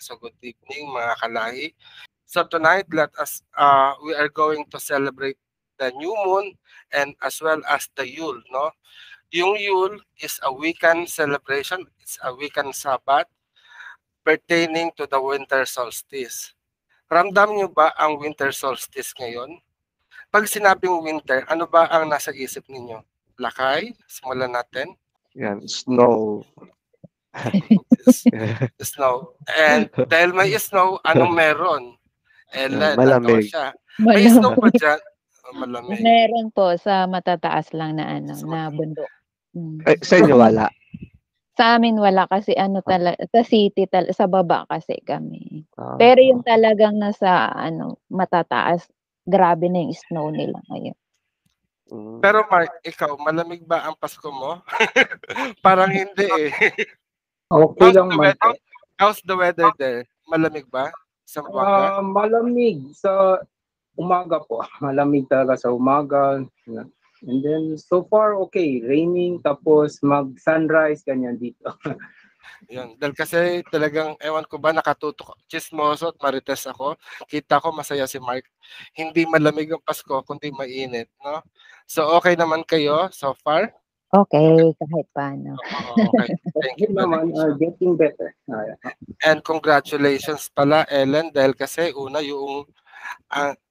So good evening mga kalahi. So tonight we are going to celebrate the new moon and as well as the Yule, no? Yung Yule is a weekend celebration, it's a weekend Sabbath pertaining to the winter solstice. Ramdam niyo ba ang winter solstice ngayon? Pag sinabing winter, ano ba ang nasa isip ninyo? Lakay, simulan natin. Yan, snow. Snow. And dahil may snow, anong meron? Yan, Nandoon malamig. siya. May snow Malamig. ba dyan? Malamig. Meron po sa matataas lang na na bundok. Sa inyo wala. Sa amin wala kasi sa city sa baba kasi kami. Ah. Pero yung talagang nasa matataas, grabe na yung snow nila ngayon. Pero Mark, ikaw, malamig ba ang Pasko mo? Parang hindi eh. Okay lang man. How's the weather there? Malamig ba? Sa umaga? Malamig sa umaga po. Malamig talaga sa umaga. And then, so far, okay. Raining, tapos mag-sunrise, ganyan dito. Yun. Dahil kasi talagang, ewan ko ba, nakatutok. Chismoso at marites ako. Kita ko masaya si Mark. Hindi malamig ang Pasko, kundi mainit. No? So, okay naman kayo so far? Okay, kahit paano. Okay. Thank you. Naman, getting better. And congratulations pala, Ellen, dahil kasi una yung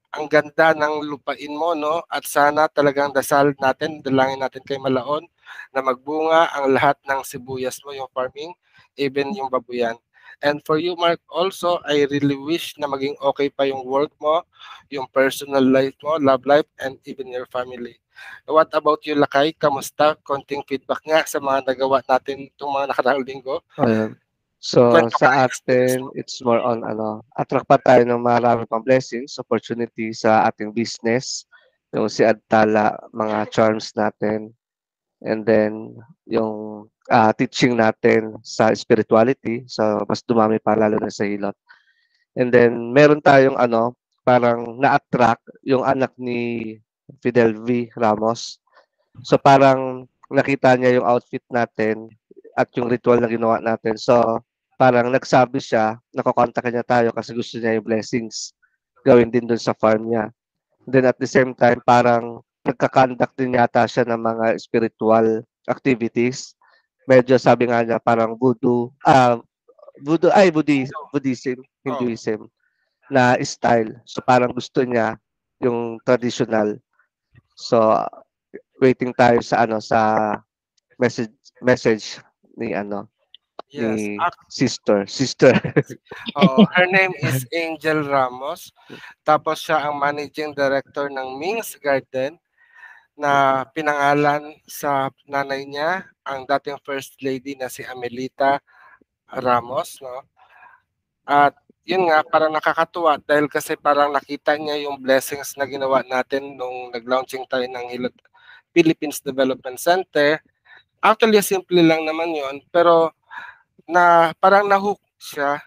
ang ganda ng lupain mo, no? At sana talagang dasal natin, dalangin natin kay Malaon na magbunga ang lahat ng sibuyas mo, yung farming, even yung babuyan. And for you, Mark, also, I really wish na maging okay pa yung work mo, yung personal life mo, love life, and even your family. What about you, Lakay? Kamusta? Konting feedback nga sa mga nagawa natin itong mga nakaraang linggo. So, sa atin, it's more on attract pa tayo ng marami pang blessings, opportunity sa ating business, yung si Adtala, mga charms natin, and then yung teaching natin sa spirituality, so mas dumami pa lalo na sa hilot. And then, meron tayong parang na-attract yung anak ni Fidel V. Ramos. So, parang nakita niya yung outfit natin at yung ritual na ginawa natin. So, parang nagsabi siya, nakokontakin niya tayo kasi gusto niya yung blessings gawin din dun sa farm niya. Then at the same time, parang nagka-conduct din yata siya ng mga spiritual activities. Medyo sabi nga niya parang Buddhism, Hinduism na style. So parang gusto niya yung traditional. So waiting tayo sa sa message ni Yes. ni sister. Her name is Angel Ramos. Tapos siya ang managing director ng Ming's Garden na pinangalan sa nanay niya, ang dating first lady na si Amelita Ramos, no? At yun nga, parang nakakatuwa dahil kasi parang nakita niya yung blessings na ginawa natin nung nag-launching tayo ng Philippines Development Center. Actually, simple lang naman yon, pero na parang nahook siya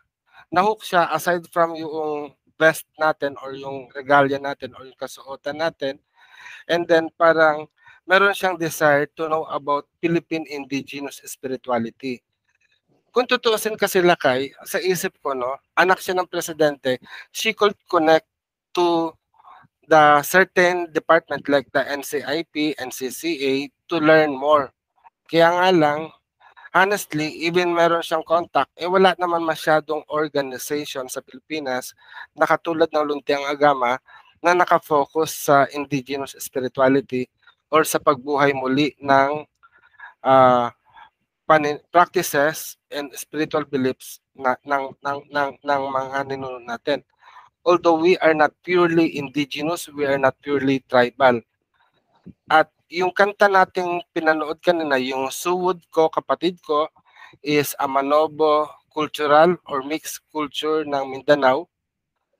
aside from yung vest natin or yung regalia natin or yung kasuotan natin, and then parang meron siyang desire to know about Philippine indigenous spirituality. Kung tutuusin kasi Lakay, sa isip ko, no, anak siya ng presidente, she could connect to the certain department like the NCIP, NCCA to learn more. Kaya nga lang, honestly, even meron siyang contact, wala naman masyadong organization sa Pilipinas na katulad ng Luntiang Agama na nakafocus sa indigenous spirituality or sa pagbuhay muli ng practices and spiritual beliefs ng mga ninuno natin. Although we are not purely indigenous, we are not purely tribal. At yung kanta nating pinanood kanina, yung Suwod Ko, Kapatid Ko, is a Manobo cultural or mixed culture ng Mindanao,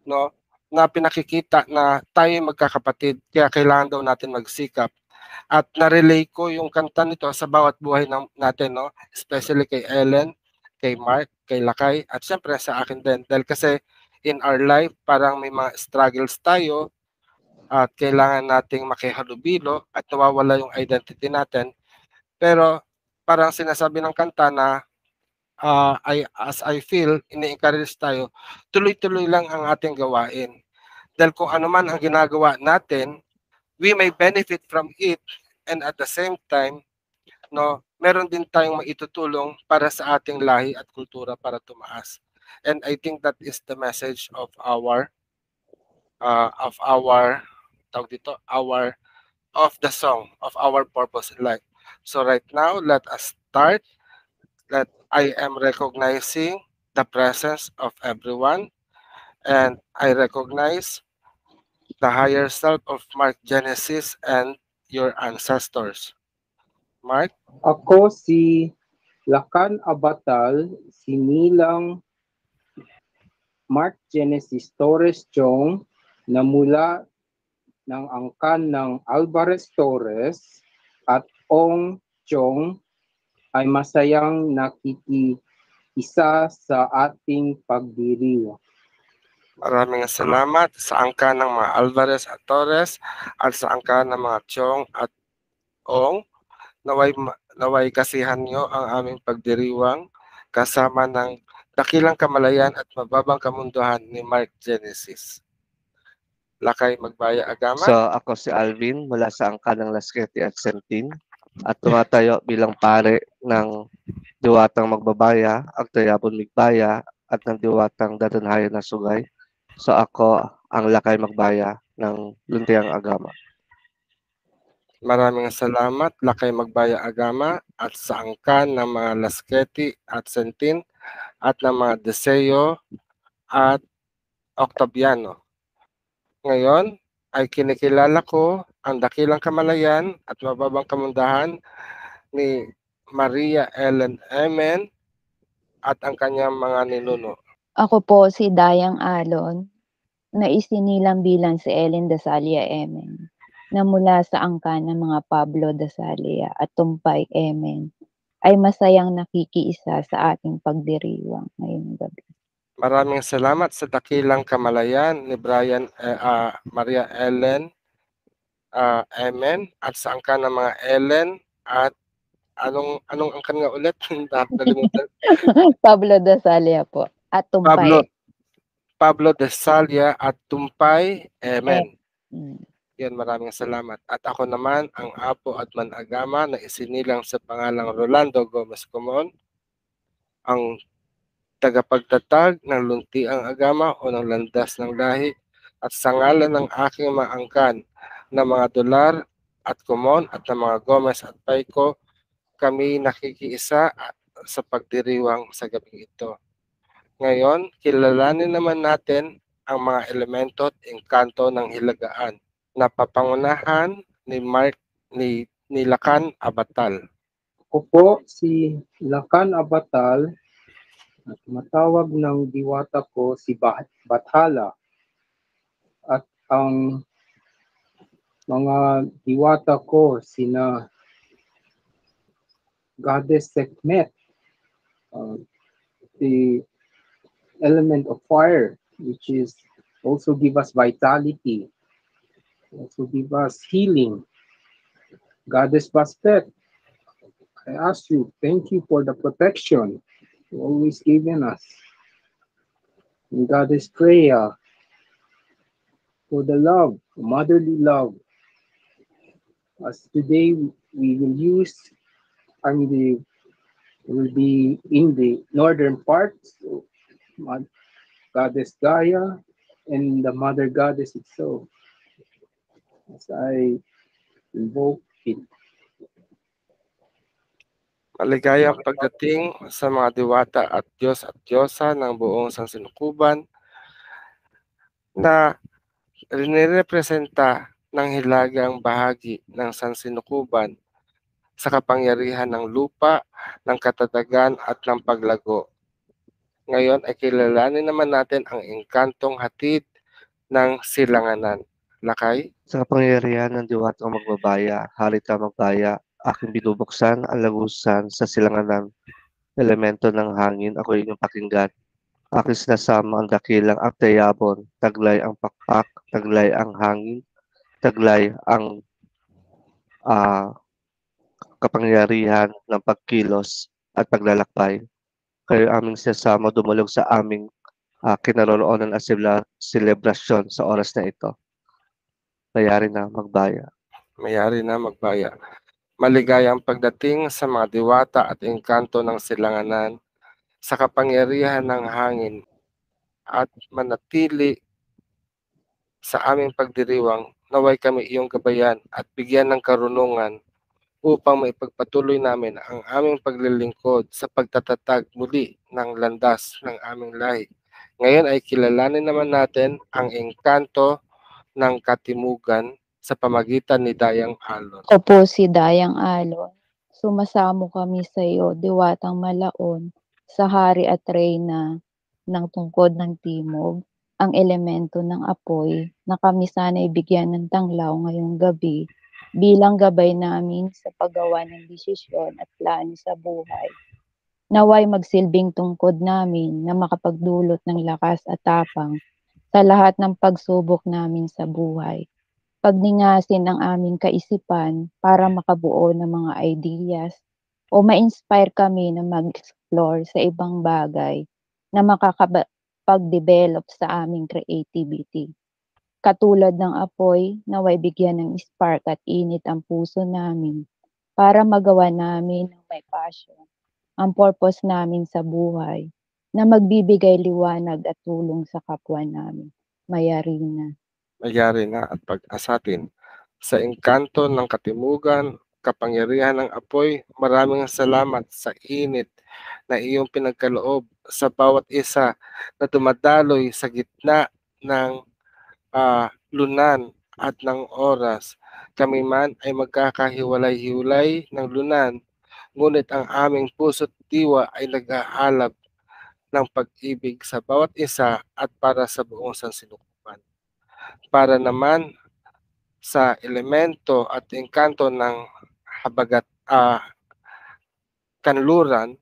no? Na pinakikita na tayo magkakapatid, kaya kailangan daw natin magsikap. At na-relay ko yung kanta nito sa bawat buhay natin, no? Especially kay Ellen, kay Mark, kay Lakay, at syempre sa akin din. Dahil kasi in our life, parang may mga struggles tayo, at kailangan nating makihalubilo at nawawala yung identity natin. Pero parang sinasabi ng kanta na as I feel, ini-encourage tayo, tuloy-tuloy lang ang ating gawain. Dahil kung ano man ang ginagawa natin, we may benefit from it, and at the same time, no, meron din tayong maitutulong para sa ating lahi at kultura para tumaas. And I think that is the message of our tawag dito, of the song of our purpose in life. So right now, let us start. That I am recognizing the presence of everyone, and I recognize the higher self of Mark Genesis and your ancestors. Mark? Ako si Lakan Abatal, sinilang Mark Genesis Torres Chong na mula ng angkan ng Alvarez Torres at Ong Chong ay masayang nakikiisa sa ating pagdiriwang. Maraming salamat sa angka ng mga Alvarez at Torres at sa angka ng mga Chong at Ong. Naway kasihan nyo ang aming pagdiriwang kasama ng dakilang kamalayan at mababang kamunduhan ni Mark Genesis. Lakay Magbaya Agamat. So ako si Alvin mula sa angka ng Lasqueti at Sentin at tumatayo bilang pare ng Diwatang Magbabaya, Agtayabon Migbaya at ng Diwatang Dadanhayan na Sugay. So ako ang Lakay Magbaya ng Luntiang Agama. Maraming salamat, Lakay Magbaya Agama at sa angkan ng mga Lasqueti at Sentin at ng mga Deseo at Octaviano. Ngayon ay kinikilala ko ang dakilang kamalayan at mababang kamundahan ni Maria Ellen Emen at ang kanyang mga ninuno. Ako po si Dayang Alon, na isinilang bilang si Ellen Dasalia Emen, na mula sa angkan ng mga Pablo Dasalia at Tumpay Emen, ay masayang nakikiisa sa ating pagdiriwang ngayong gabi. Maraming salamat sa dakilang kamalayan ni Maria Ellen Emen at sa angkan ng mga Ellen at anong angkan nga ulit? Nakalimutan. Pablo Dasalia po at Tumpay. Pablo Dasalia at Tumpay Emen. Mm. Yan, maraming salamat. At ako naman ang apo at managama na isinilang sa pangalang Rolando Gomez Comon, ang tagapagtatag ng Luntiang Agama o ng Landas ng Lahi, at sa ngalan ng aking mga angkan na mga Dolar at Comon at ng mga Gomez at Paico, kami nakikiisa sa pagdiriwang sa gabing ito. Ngayon, kilalanin naman natin ang mga elemento at engkanto ng hilagaan na papangunahan ni Lakan Abatal. Ako po si Lakan Abatal at matawag ng diwata ko si Bathala. At ang mga diwata ko sina Goddess Sekhmet, the element of fire, which is also give us vitality, also give us healing. Goddess Bastet, I ask you, thank you for the protection you always given us. And Goddess Freya, for the love, motherly love. As today we will use, will be in the northern part, so Goddess Gaia and the Mother Goddess itself. As I invoke it. Maligayang pagdating sa mga diwata at Diyos at Diyosa ng buong sansinukuban na rinirepresenta ng hilagang bahagi ng sansinukuban sa kapangyarihan ng lupa, ng katatagan at ng paglago. Ngayon ay kilalanin naman natin ang engkantong hatid ng silanganan. Lakay? Sa kapangyarihan ng Diwatang Magbabaya, Harita Magbaya, aking binubuksan ang lagusan sa silanganan. Elemento ng hangin, ako inyong pakinggan. Aking sinasama ang dakilang Agtayabon, taglay ang pakpak, taglay ang hangin, taglay ang kapangyarihan ng pagkilos at paglalakbay. kayo aming sasama dumulog sa aming kinaroroonan at selebrasyon sa oras na ito. Mayari na magbaya. Mayari na magbaya. Maligayang pagdating sa mga diwata at engkanto ng silanganan sa kapangyarihan ng hangin at manatili sa aming pagdiriwang, naway kami iyong gabayan at bigyan ng karunungan upang maipagpatuloy namin ang aming paglilingkod sa pagtatatag muli ng landas ng aming lahi. Ngayon ay kilalanin naman natin ang engkanto ng katimugan sa pamagitan ni Dayang Alon. Opo, si Dayang Alon, sumasamo kami sa iyo, diwatang Malaon, sa hari at reyna ng tungkod ng timog, ang elemento ng apoy na kami sana'y bigyan ng tanglaw ngayong gabi bilang gabay namin sa paggawa ng desisyon at plano sa buhay. Naway magsilbing tungkod namin na makapagdulot ng lakas at tapang sa lahat ng pagsubok namin sa buhay. Pagningasin ang aming kaisipan para makabuo ng mga ideas o ma-inspire kami na mag-explore sa ibang bagay na makakapag-develop sa aming creativity. Katulad ng apoy, naway bigyan ng spark at init ang puso namin para magawa namin ng may passion ang purpose namin sa buhay na magbibigay liwanag at tulong sa kapwa namin. Mayarina. Mayari na at pag-asatin. Sa engkanto ng katimugan, kapangyarihan ng apoy, maraming salamat sa init na iyong pinagkaloob sa bawat isa na dumadaloy sa gitna ng lunan at ng oras. Kami man ay magkakahiwalay-hiwalay ng lunan, ngunit ang aming puso't diwa ay nag-aalab ng pag-ibig sa bawat isa at para sa buong sansinukupan. Para naman sa elemento at engkanto ng habagat kanluran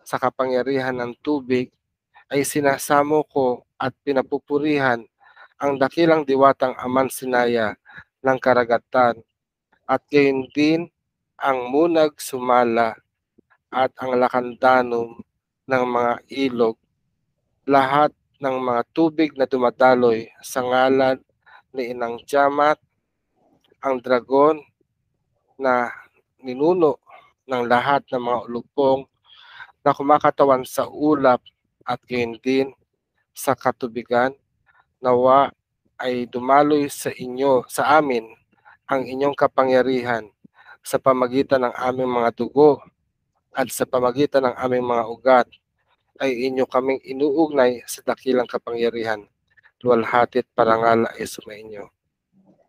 sa kapangyarihan ng tubig ay sinasamo ko at pinapupurihan ang dakilang diwatang Aman Sinaya ng karagatan at gayon din ang munag sumala at ang lakandanom ng mga ilog, lahat ng mga tubig na dumadaloy sa ngalan ni Inang Tiamat, ang dragon na ninuno ng lahat ng mga ulupong na kumakatawan sa ulap at gayon din sa katubigan, nawa ay dumaloy sa inyo, sa amin, ang inyong kapangyarihan sa pamagitan ng aming mga dugo at sa pamagitan ng aming mga ugat ay inyo kaming inuugnay sa dakilang kapangyarihan. Luwalhati at parangal ay sumainyo.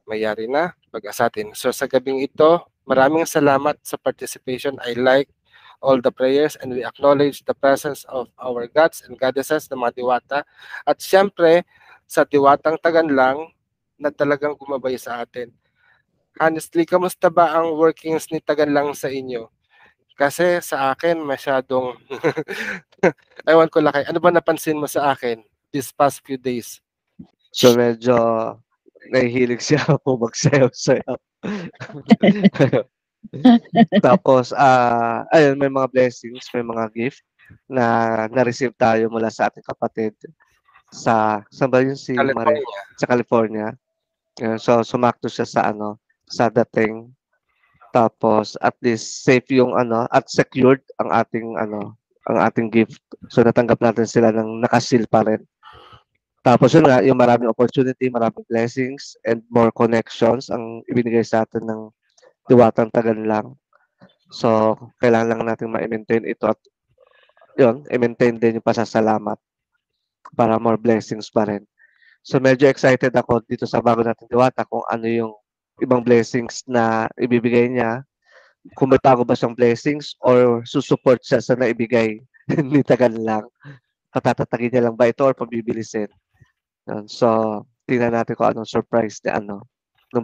Mayari na, pag-asatin. So sa gabing ito, maraming salamat sa participation. I like all the prayers and we acknowledge the presence of our gods and goddesses na mga diwata. At siyempre, sa diwatang Taganlang na talagang gumabay sa atin. Honestly, kamusta ba ang workings ni Taganlang sa inyo? Kasi sa akin, masyadong, ewan ko laki. Ano ba napansin mo sa akin these past few days? So medyo nahihilig siya magsayaw-sayaw. Tapos, ayun, may mga blessings, may mga gift na na-receive tayo mula sa ating kapatid saan ba yun si Marie? California. Sa California. So, sumakto siya sa dating. Tapos, at least safe yung at secured ang ating gift. So, natanggap natin sila ng nakasil pa rin. Tapos yun nga, yung maraming opportunity, maraming blessings, and more connections ang ibinigay sa atin ng Diwatang Taganlang. So, kailangan lang natin ma-maintain ito at yun, i-maintain din yung pasasalamat para more blessings pa rin. So, medyo excited ako dito sa bago nating Diwata kung ano yung ibang blessings na ibibigay niya, kung may bago ba siyang blessings or susupport siya sa naibigay ni Taganlang. Patatatagin niya lang ba ito or pabibilisin? So, tingnan natin kung anong surprise ng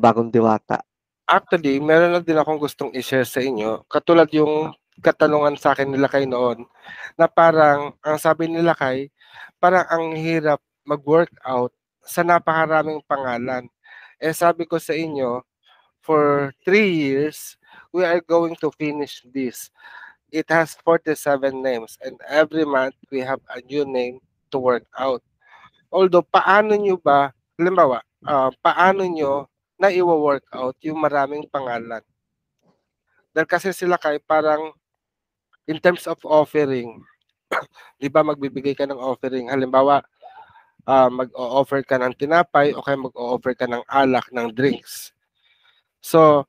bagong Diwata. Actually, meron na din akong gustong i-share sa inyo. Katulad yung katanungan sa akin nila kay noon, na parang, ang sabi nila kay, parang ang hirap mag-workout sa napakaraming pangalan. Eh sabi ko sa inyo, for 3 years, we are going to finish this. it has 47 names and every month we have a new name to work out. Although, paano nyo ba, halimbawa, paano nyo na i-work out yung maraming pangalan? Dahil kasi sila kay parang in terms of offering, di ba magbibigay ka ng offering? Halimbawa, mag-o-offer ka ng tinapay o kaya mag-o-offer ka ng alak, ng drinks. So,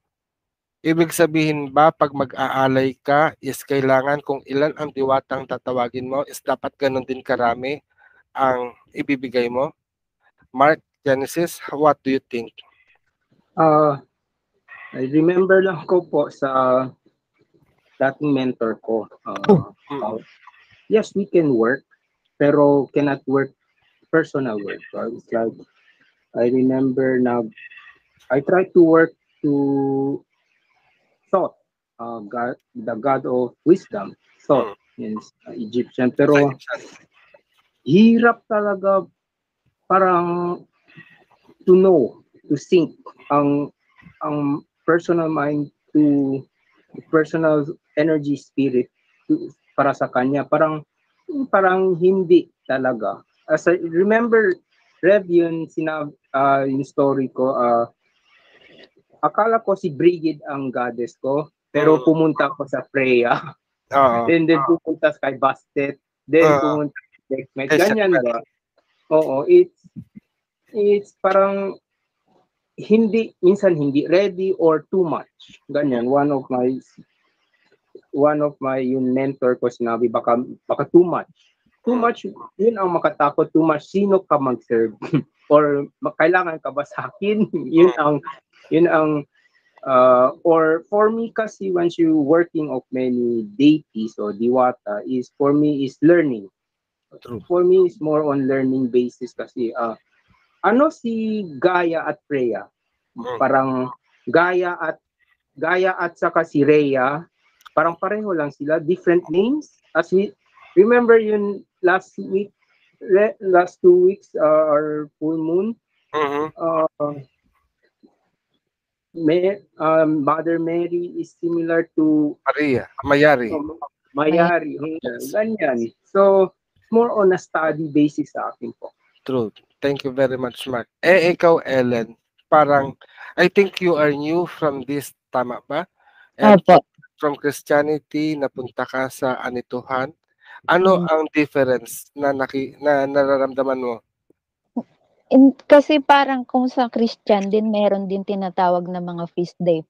ibig sabihin ba pag mag-aalay ka is kailangan kung ilan ang diwatang tatawagin mo is dapat ganun din karami ang ibibigay mo? Mark, Genesis, what do you think? I remember lang ko po sa dating mentor ko. Yes, we can work, pero cannot work personal work. So it's like, I remember now, I try to work to Thoth, God, the God of wisdom, Thoth in Egyptian. Pero hirap talaga parang to know, to think ang personal mind to personal energy spirit para sa kanya parang hindi talaga. As I remember, Rev, yun yung story ko, akala ko si Brigid ang goddess ko, pero pumunta ako sa Freya. And then pumunta kay Bastet, then pumunta kay Sekhmet. Ganyan ba? Oo, it's parang minsan hindi ready or too much. Ganyan, one of my yung mentor ko sinabi baka too much. Too much, yun ang makatakot, too much. Sino ka mag-serve? Or kailangan ka ba sa akin? Yun ang or for me kasi once you working of many deities or diwata is for me is learning. True. For me is more on learning basis kasi ano si Gaia at Freya? Parang Gaia at saka si Rhea, parang pareho lang sila, different names. As we remember yun last 2 weeks or full moon. Mother Mary is similar to Mayari. Ganyan. So more on a study basis sa akin po. True. Thank you very much, Mark. Ikaw, Ellen, parang, I think you are new from this, tama ba? And from Christianity, napunta ka sa anituhan. Ano ang difference na nararamdaman mo? Kasi parang kung sa Christian din, meron din tinatawag na mga feast day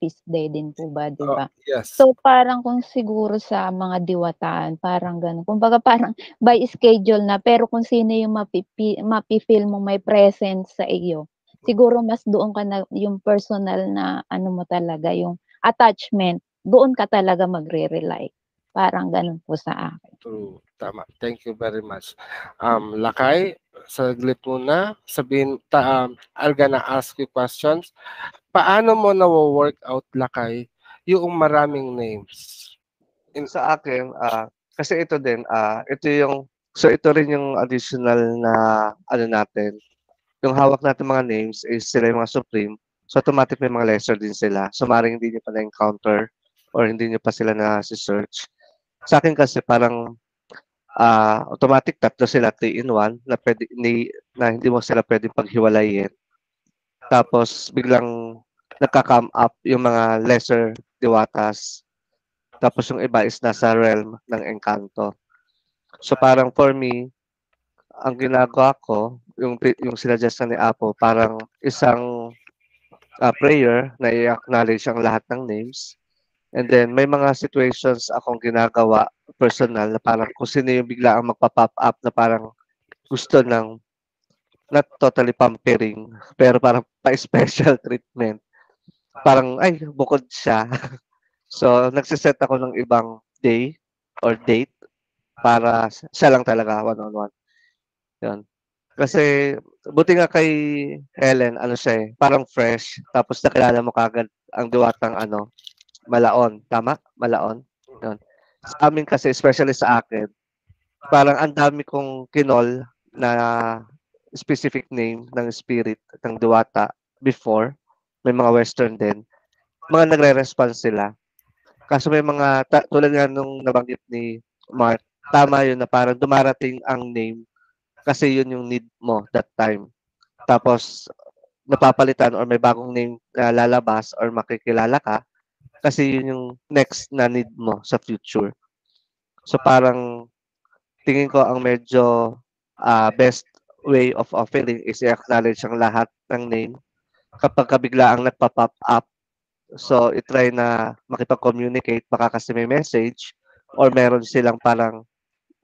din po ba, di ba? Yes. So parang kung siguro sa mga diwataan, parang gano'n. Kumbaga parang by schedule na, pero kung sino yung mapi-feel mo may presence sa iyo, siguro mas doon ka na, yung personal na ano mo talaga, yung attachment, doon ka talaga magre-rely. Parang gano'n po sa akin. True. Tama. Thank you very much. Lakay, saglit muna. I'll gonna ask you questions. Paano mo na-work out, Lakay, yung maraming names? Sa akin, kasi ito din, ito rin yung additional na ano natin. Yung hawak natin mga names is sila yung mga supreme. So automatic may mga lesser din sila. So maaaring hindi nyo pa na-encounter or hindi nyo pa sila na-search. Sa akin kasi parang automatic tatlo sila 3-in-1 na hindi mo sila pwedeng paghiwalayin. Tapos biglang nagka-come up yung mga lesser diwatas. Tapos yung iba is nasa realm ng Encanto. So parang for me, ang ginagawa ko, yung sinuggest ni Apo, parang isang prayer na i-acknowledge ang lahat ng names. And then may mga situations akong ginagawa personal na parang kung sino yung bigla ang magpa-pop up na parang gusto ng not totally pampering, pero parang pa-special treatment. Parang, ay, bukod siya. So, nagsiset ako ng ibang day or date para siya lang talaga, one-on-one. Yun. Kasi, buti nga kay Helen, ano siya eh, parang fresh, tapos nakilala mo kagad ang duwatang Malaon. Tama? Malaon. Yun. Sa amin kasi, especially sa akin, parang ang dami kong kinol na specific name ng spirit ng duwata before. May mga western din. Mga nagre-response sila. Kaso may mga, tulad nga nung nabanggit ni Mark, tama yun na parang dumarating ang name kasi yun yung need mo that time. Tapos, napapalitan or may bagong name na lalabas or makikilala ka kasi yun yung next na need mo sa future. So parang tingin ko ang medyo best way of offering is i-acknowledge ang lahat ng name kapag bigla ang nagpa-pop up. So itry na makipag-communicate baka kasi may message or meron silang parang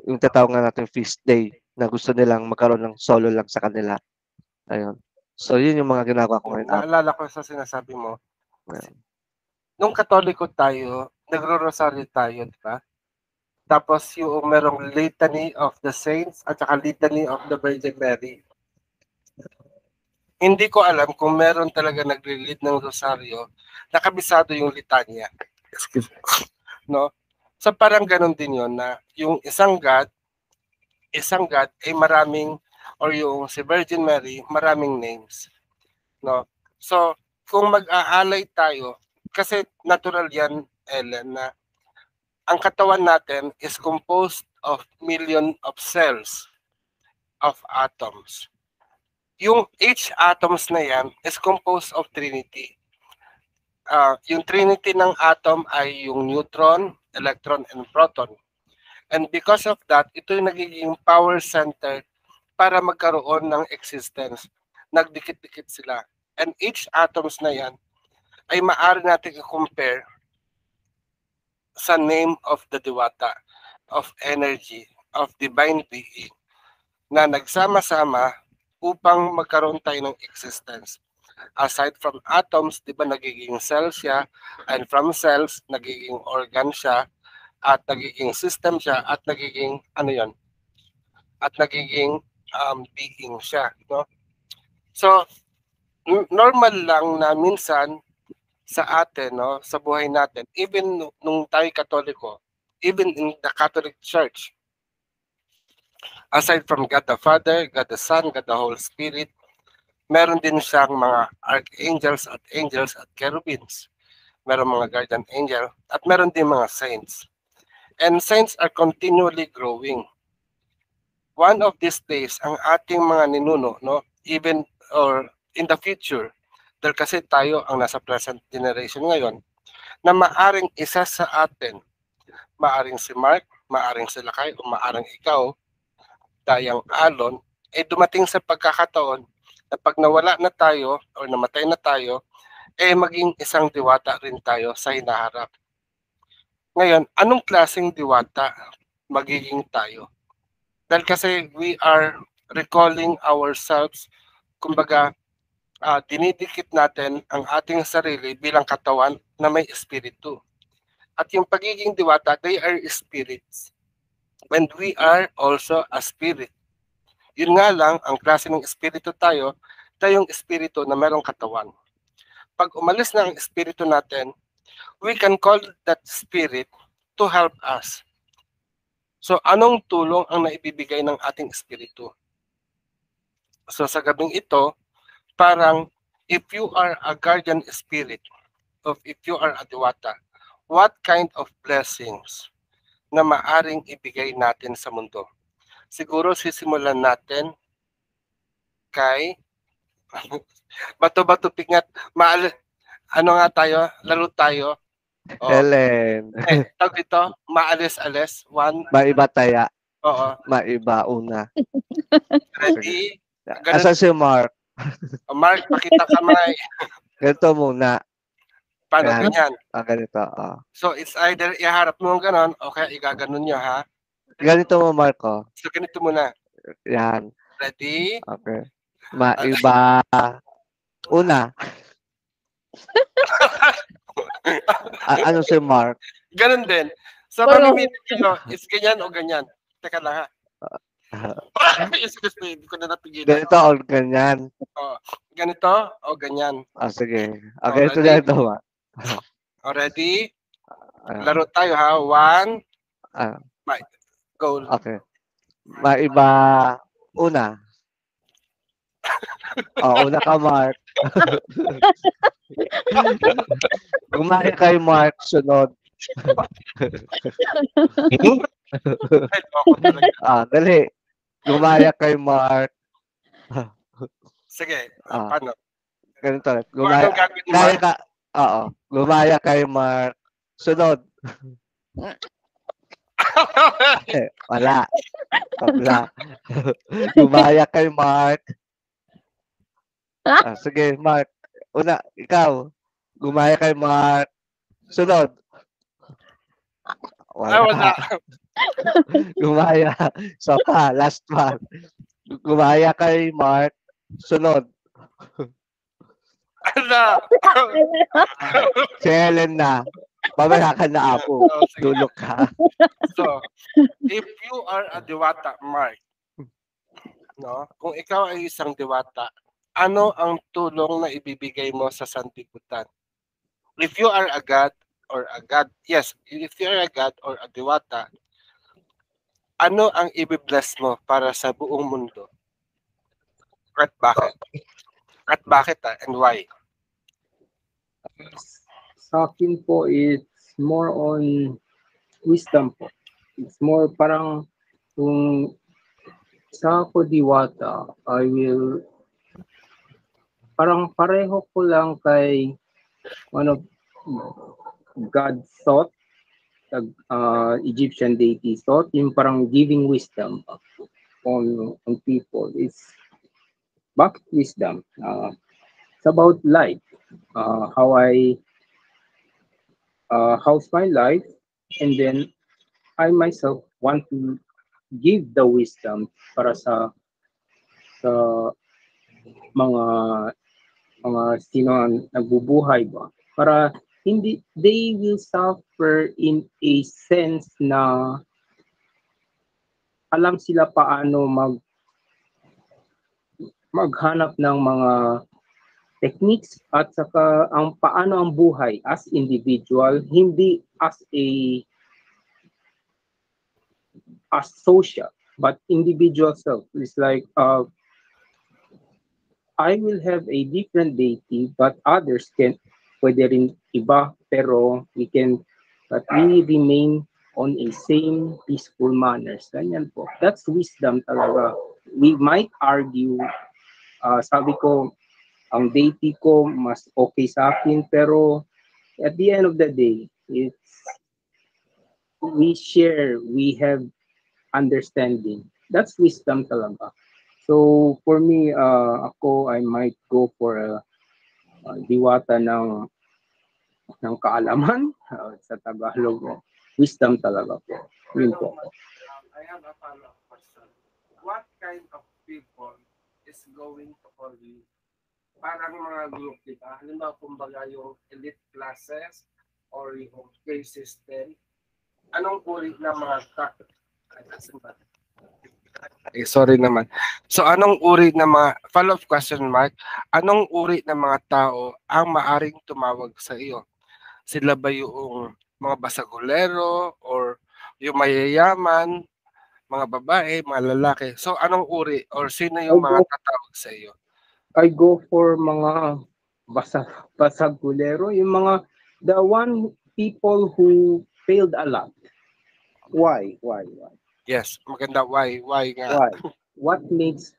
yung tatawag nga natin feast day na gusto nilang magkaroon ng solo lang sa kanila. Ayun. So yun yung mga ginagawa ko ngayon. Naalala ko sa sinasabi mo, Ayan. nung Katoliko tayo, nagro-rosaryo tayo, di ba? Tapos yung merong Litany of the Saints at saka Litany of the Virgin Mary. Hindi ko alam kung meron talaga nagre-lead ng rosaryo na kabisado yung litanya. Excuse me. No? So parang ganun din yon na yung isang God ay maraming, or yung si Virgin Mary, maraming names. No? So kung mag-aalay tayo, kasi natural yan, Ellen, na ang katawan natin is composed of million of cells, of atoms. Yung each atoms na yan is composed of trinity. Yung trinity ng atom ay yung neutron, electron, and proton. And because of that, ito yung nagiging power center para magkaroon ng existence. Nagdikit-dikit sila. And each atoms na yan ay maaari natin i-compare sa name of the Diwata, of energy, of divine being, na nagsama-sama upang magkaroon tayo ng existence. Aside from atoms, di ba nagiging cells siya, and from cells, nagiging organ siya, at nagiging system siya, at nagiging, at nagiging being siya. No? So, normal lang na minsan sa atin, no, sa buhay natin, even nung tayo Katoliko, even in the Catholic Church, aside from God the Father, God the Son, God the Holy Spirit, meron din siyang mga archangels at angels at cherubims. Meron mga guardian angel at meron din mga saints. And saints are continually growing. One of these days, ang ating mga ninuno, no, even or in the future, dahil kasi tayo ang nasa present generation ngayon, na maaring isa sa atin, maaring si Mark, maaring si Lakay, o maaring ikaw, Dayang Alon, ay dumating sa pagkakataon na pag nawala na tayo o namatay na tayo, eh maging isang diwata rin tayo sa hinaharap. Ngayon, anong klaseng diwata magiging tayo? Dahil kasi we are recalling ourselves, kumbaga, dinidikit natin ang ating sarili bilang katawan na may espiritu. At yung pagiging diwata, they are spirits. And we are also a spirit. Yun nga lang, ang klase ng espiritu tayo, tayong espiritu na merong katawan. Pag umalis na ang espiritu natin, we can call that spirit to help us. So, anong tulong ang naibibigay ng ating espiritu? So, sa gabing ito, parang if you are a guardian spirit, if you are a diwata, what kind of blessings na maaring ibigay natin sa mundo? Siguro sisimulan natin kay bato-bato pingat. Ano nga tayo? Laro tayo. Oh. Ellen. Tawag dito, maalis-alis. One. Maiba taya. Oo. Maiba una. Ready? Asan si Mark? Mark, pakita kamay. Ganito muna. Paano Ayan. ganyan? Ganito. So, it's either iharap mo ng ganon, o kaya igaganon nyo, ha? Ganito mo, Marco. So, ganito muna. Yan. Ready? Okay. Maiba. Una. Ano si Mark? Ganon din. So, mamimili nyo, is ganyan o ganyan? Teka lang, ha? Excuse me, hindi ko na napigilan. Ganito o ganyan? Ganito o ganyan? Sige. Okay, ito na ito, Mark. Ready? Laro tayo, ha? One. Go. Okay. Maiba. Una. Una ka, Mark. Kumain kay Mark, sunod. Ay, loko talaga. Dali. Gumaya kay Mark. Sige, Ah, paano? ganito ulit. Kung anong gagawin ni Mark? Oo. Gumaya kay Mark. Sunod. Wala. Tabla. Gumaya kay Mark. Sige, Mark. Una, ikaw. Gumaya kay Mark. Sunod. Ay, wala. Gumaya. So pa, last one. Gumaya kay Mark. Sunod. Ala. Si Helen na. Mamaya ka na apo. Oh, sige. Dulok ka. So, if you are a diwata, Mark, no? Kung ikaw ay isang diwata, ano ang tulong na ibibigay mo sa sanlibutan? If you are a god or a god, yes, if you are a god or a diwata, ano ang ibibless mo para sa buong mundo? At bakit? At bakit and why? Sa akin po, it's more on wisdom po. It's more parang kung sa ako diwata, I will parang pareho ko lang kay one of God's thought, Egyptian deity thought, yung parang giving wisdom on people. It's back wisdom. It's about life, how I how's my life, and then I myself want to give the wisdom para sa mga sino ang nagbubuhay ba, para hindi they will suffer in a sense na alam sila paano maghanap ng mga techniques at saka ang paano ang buhay as individual, hindi as social, but individual self. It's like I will have a different deity, but others can, pwede rin iba, pero we remain on a same peaceful manners. Ganyan po. That's wisdom talaga. We might argue, sabi ko, ang deity ko mas okay sa akin, pero at the end of the day, we have understanding. That's wisdom talaga. So for me, I might go for a diwata ng kaalaman, sa Tagalog, wisdom talaga po. Yun po. I have a follow-up question. What kind of people is going to call you? Parang mga group, di ba? Halimbawa, kumbaga yung elite classes or yung K system. Anong uri ng mga sorry naman. So, anong uri ng mga, follow-up question, Mark, anong uri ng mga tao ang maaring tumawag sa iyo? Sila ba yung mga basagulero or yung mayayaman, mga babae, mga lalaki? So, anong uri or sino yung mga tatawag sa iyo? I go for mga basagulero, yung mga the one people who failed a lot. Why? Yes, maganda. Why nga? Why? What makes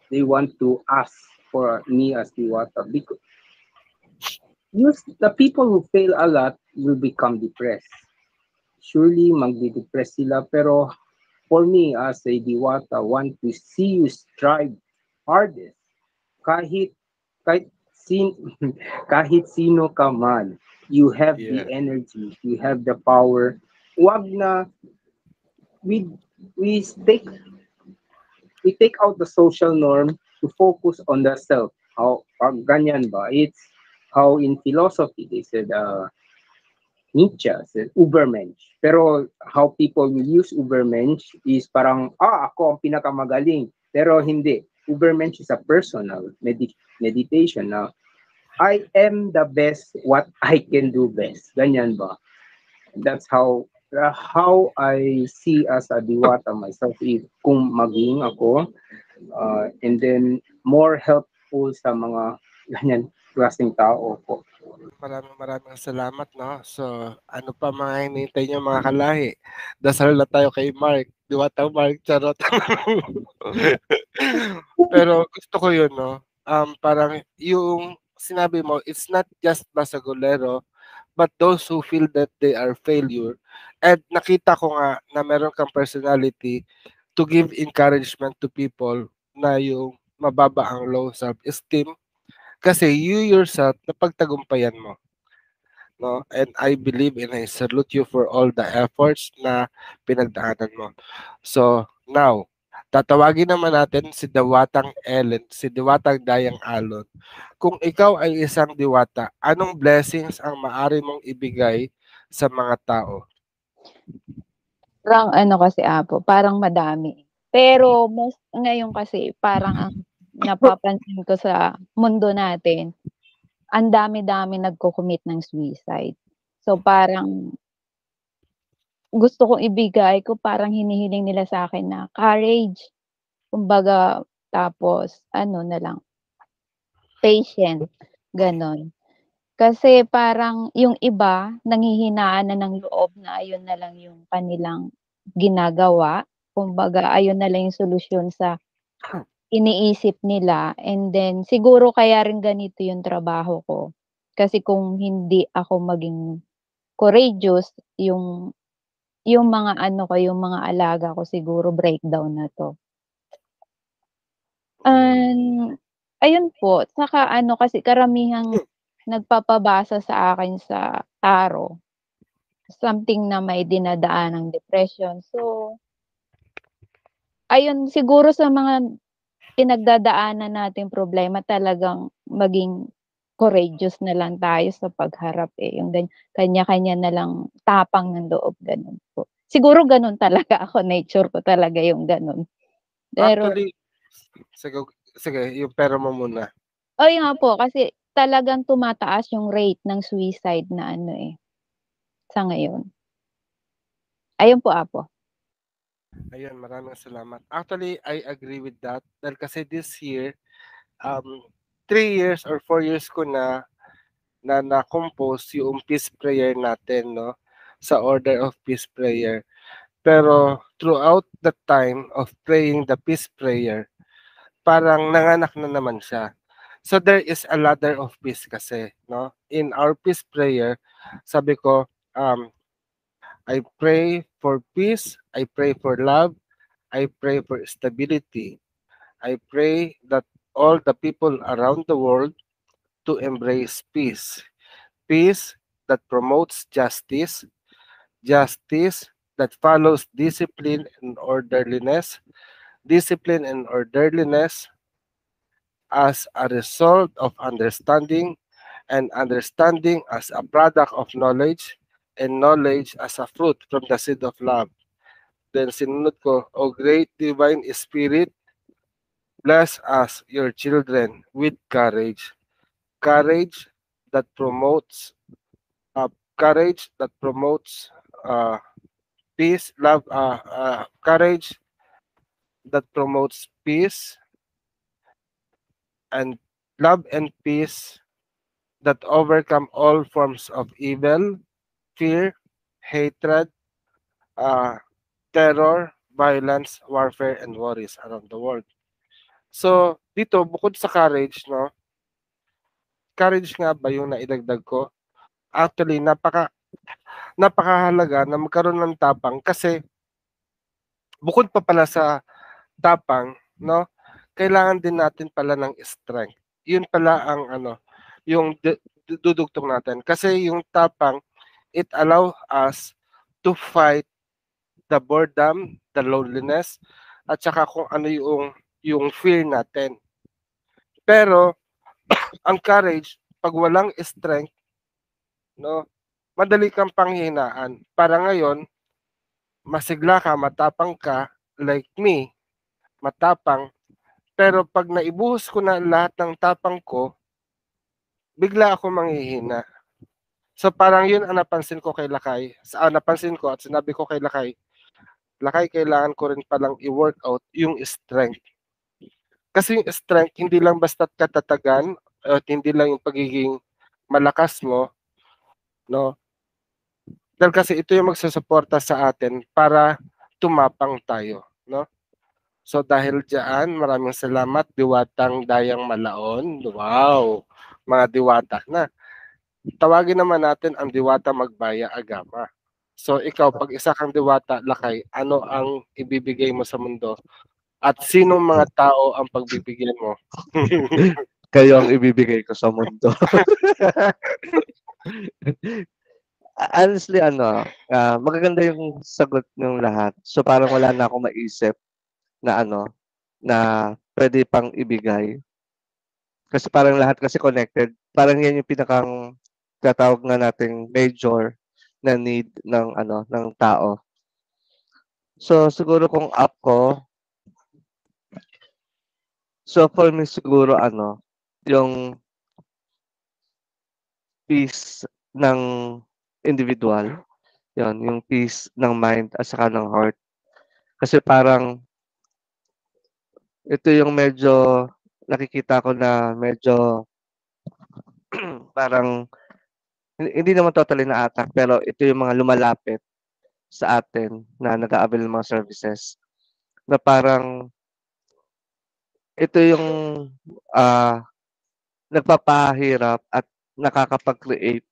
they want to ask for me as diwata? Because the people who fail a lot will become depressed. Surely magdi-depress sila, pero for me as a diwata, want to see you strive hardest. Kahit kahit sino ka man, you have the energy, you have the power. Wag na we take out the social norm to focus on the self. How ganyan ba? It's how in philosophy they said Nietzsche said Übermensch. Pero how people will use Übermensch is parang ako ang pinakamagaling. Pero hindi. Übermensch is a personal meditation na I am the best what I can do best. Ganyan ba? That's how I see as a diwata myself, if kung maging ako, and then more helpful sa mga ganyan klaseng tao po. Maraming salamat, no? So, ano pa mga hinihintay niyo mga kalahi? Dasal na tayo kay Mark. Diwata Mark, charot. Pero gusto ko yun, no? Parang yung sinabi mo, it's not just basagolero, but those who feel that they are failure. And nakita ko nga na meron kang personality to give encouragement to people na yung mababa ang low self-esteem kasi you yourself napagtagumpayan mo, no? And I believe and I salute you for all the efforts na pinagdaanan mo. So, now, tatawagin naman natin si Diwatang Ellen, si Diwatang Dayang Alon. Kung ikaw ay isang diwata, anong blessings ang maaari mong ibigay sa mga tao? Parang ano kasi, Apo, parang madami. Pero ngayon kasi parang ang napapansin ko sa mundo natin, ang dami-dami nagko-commit ng suicide. So, parang gusto kong ibigay ko parang hinihiling nila sa akin na courage. Kumbaga, tapos ano na lang, patient, gano'n. Kasi parang yung iba nanghihinaan na ng loob na ayun na lang yung kanilang ginagawa. Kumbaga ayun na lang yung solusyon sa iniisip nila and then siguro kaya rin ganito yung trabaho ko. Kasi kung hindi ako maging courageous, yung mga ano ko, yung mga alaga ko siguro breakdown na 'to. Ayun po, saka ano kasi karamihang nagpapabasa sa akin sa tarot, something na may dinadaanang depression. So, ayun siguro sa mga pinagdadaanan nating problema talagang maging courageous na lang tayo sa pagharap, yung kanya-kanya na lang tapang ng loob, gano'n po. Siguro gano'n talaga ako, nature ko talaga yung gano'n. Pero Actually, sige, sige, yung pera mo muna. ayun nga po, kasi talagang tumataas yung rate ng suicide na ano, sa ngayon. Ayun po, Apo. Ayun, maraming salamat. Actually, I agree with that. Dahil kasi this year, 3 years or 4 years ko na-compose yung peace prayer natin, no? Sa order of peace prayer. Pero throughout the time of praying the peace prayer, parang nanganak na naman siya. So there is a ladder of peace kasi, no? In our peace prayer, sabi ko, I pray for peace, I pray for love, I pray for stability. I pray that all the people around the world to embrace peace. Peace that promotes justice, justice that follows discipline and orderliness, discipline and orderliness as a result of understanding, and understanding as a product of knowledge, and knowledge as a fruit from the seed of love. Then sinunod ko, O great divine spirit, bless us, your children, with courage. Courage that promotes uh, courage that promotes uh, peace, love, courage that promotes peace and love and peace that overcome all forms of evil, fear, hatred, uh, terror, violence, warfare, and worries around the world. So, dito, bukod sa courage, no? Courage nga ba yung naidagdag ko? Actually, napakahalaga na magkaroon ng tapang kasi bukod pa pala sa tapang, no? Kailangan din natin pala ng strength. Yun pala ang ano, yung dudugtong natin. Kasi yung tapang, it allow us to fight the boredom, the loneliness, at saka kung ano yung fear natin. Pero ang courage, pag walang strength, no, madali kang panghinaan. Para ngayon, masigla ka, matapang ka, like me, matapang, pero pag naibuhos ko na lahat ng tapang ko, bigla ako manghihina. So parang yun ang napansin ko kay Lakay. Napansin ko at sinabi ko kay Lakay, Lakay, kailangan ko rin palang i-workout yung strength. Kasi yung strength, hindi lang basta't katatagan at hindi lang yung pagiging malakas mo, no? Dahil kasi ito yung magsusuporta sa atin para tumapang tayo, no? So dahil diyan, maraming salamat Diwatang Dayang Malaon. Wow, mga diwata na. Tawagin naman natin ang Diwata Magbaya Agama. So ikaw, pag isa kang diwata, Lakay, ano ang ibibigay mo sa mundo? At sinong mga tao ang pagbibigyan mo? Kayo ang ibibigay ko sa mundo. Honestly, magaganda yung sagot ng lahat. So parang wala na akong maisip na na pwede pang ibigay. Kasi parang lahat kasi connected. Parang yan yung pinakang tatawag nga nating major na need ng tao. So siguro kung ako, so for me siguro yung peace ng individual, yon yung peace ng mind at saka ng heart. Kasi parang ito yung medyo nakikita ko na medyo parang hindi naman totally na-attack pero ito yung mga lumalapit sa atin na nag-a-avail ng mga services na parang ito yung nagpapahirap at nakakapag-create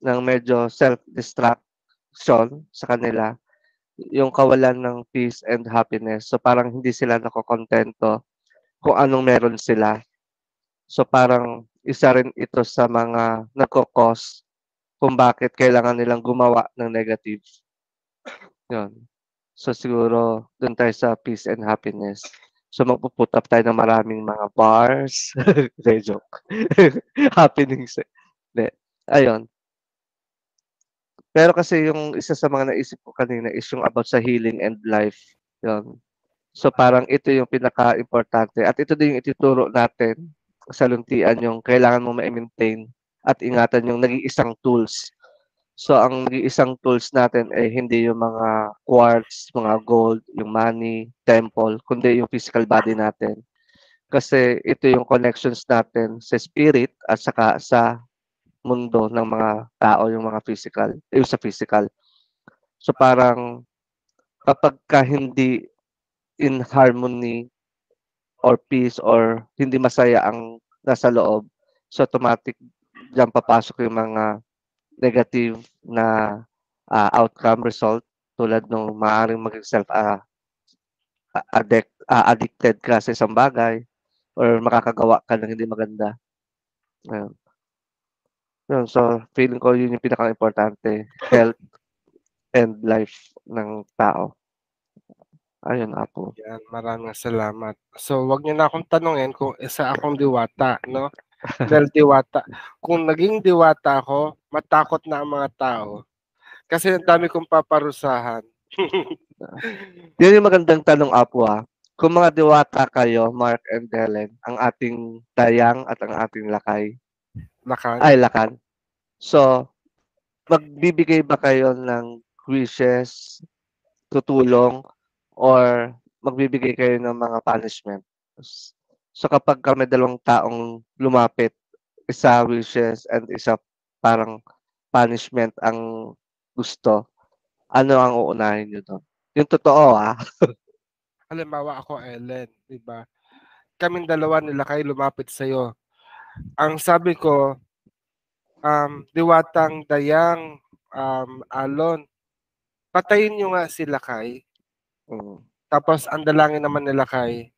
ng medyo self-destruction sa kanila, yung kawalan ng peace and happiness. So parang hindi sila nakokontento kung anong meron sila. So parang isa rin ito sa mga nagko-cause kung bakit kailangan nilang gumawa ng negative. Yun. So siguro dun tayo sa peace and happiness. So magpuput up tayo ng maraming mga bars. Hindi, joke. Happenings. Hindi. Ayun. Pero kasi yung isa sa mga naisip ko kanina is yung about sa healing and life. Yun. So parang ito yung pinaka-importante at ito din yung ituturo natin sa luntian yung kailangan mo ma-maintain at ingatan yung nag-iisang tools. So ang nag-iisang tools natin ay hindi yung mga quartz, mga gold, yung money, temple, kundi yung physical body natin. Kasi ito yung connections natin sa spirit at saka sa mundo ng mga tao, yung mga physical, yung sa physical. So parang kapag ka hindi in harmony or peace or hindi masaya ang nasa loob, so automatic diyan papasok yung mga negative na outcome result tulad nung maaaring maging addicted ka sa isang bagay or makakagawa ka ng hindi maganda. Ayun. Yun, so feeling ko yun yung pinaka-importante, health and life ng tao. Ayun, Apo. Yan, maraming salamat. So, wag niyo na akong tanungin kung isa akong diwata, no? Dahil diwata, kung naging diwata ako, matakot na ang mga tao. Kasi ang dami kong paparusahan. Yun yung magandang tanong, Apo, Kung mga diwata kayo, Mark and Helen, ang ating dayang at ang ating lakay, lakan. So, magbibigay ba kayo ng wishes, tutulong, or magbibigay kayo ng mga punishment? So, kapag kami dalawang taong lumapit, isa wishes and isa parang punishment ang gusto, ano ang uunahin nyo doon? Yung totoo, Halimbawa ako, Ellen, di ba? Kaming dalawa nila kayo lumapit sa'yo. Ang sabi ko, diwatang dayang, alon, patayin nyo nga sila kay. Tapos ang dalangin naman nila kay,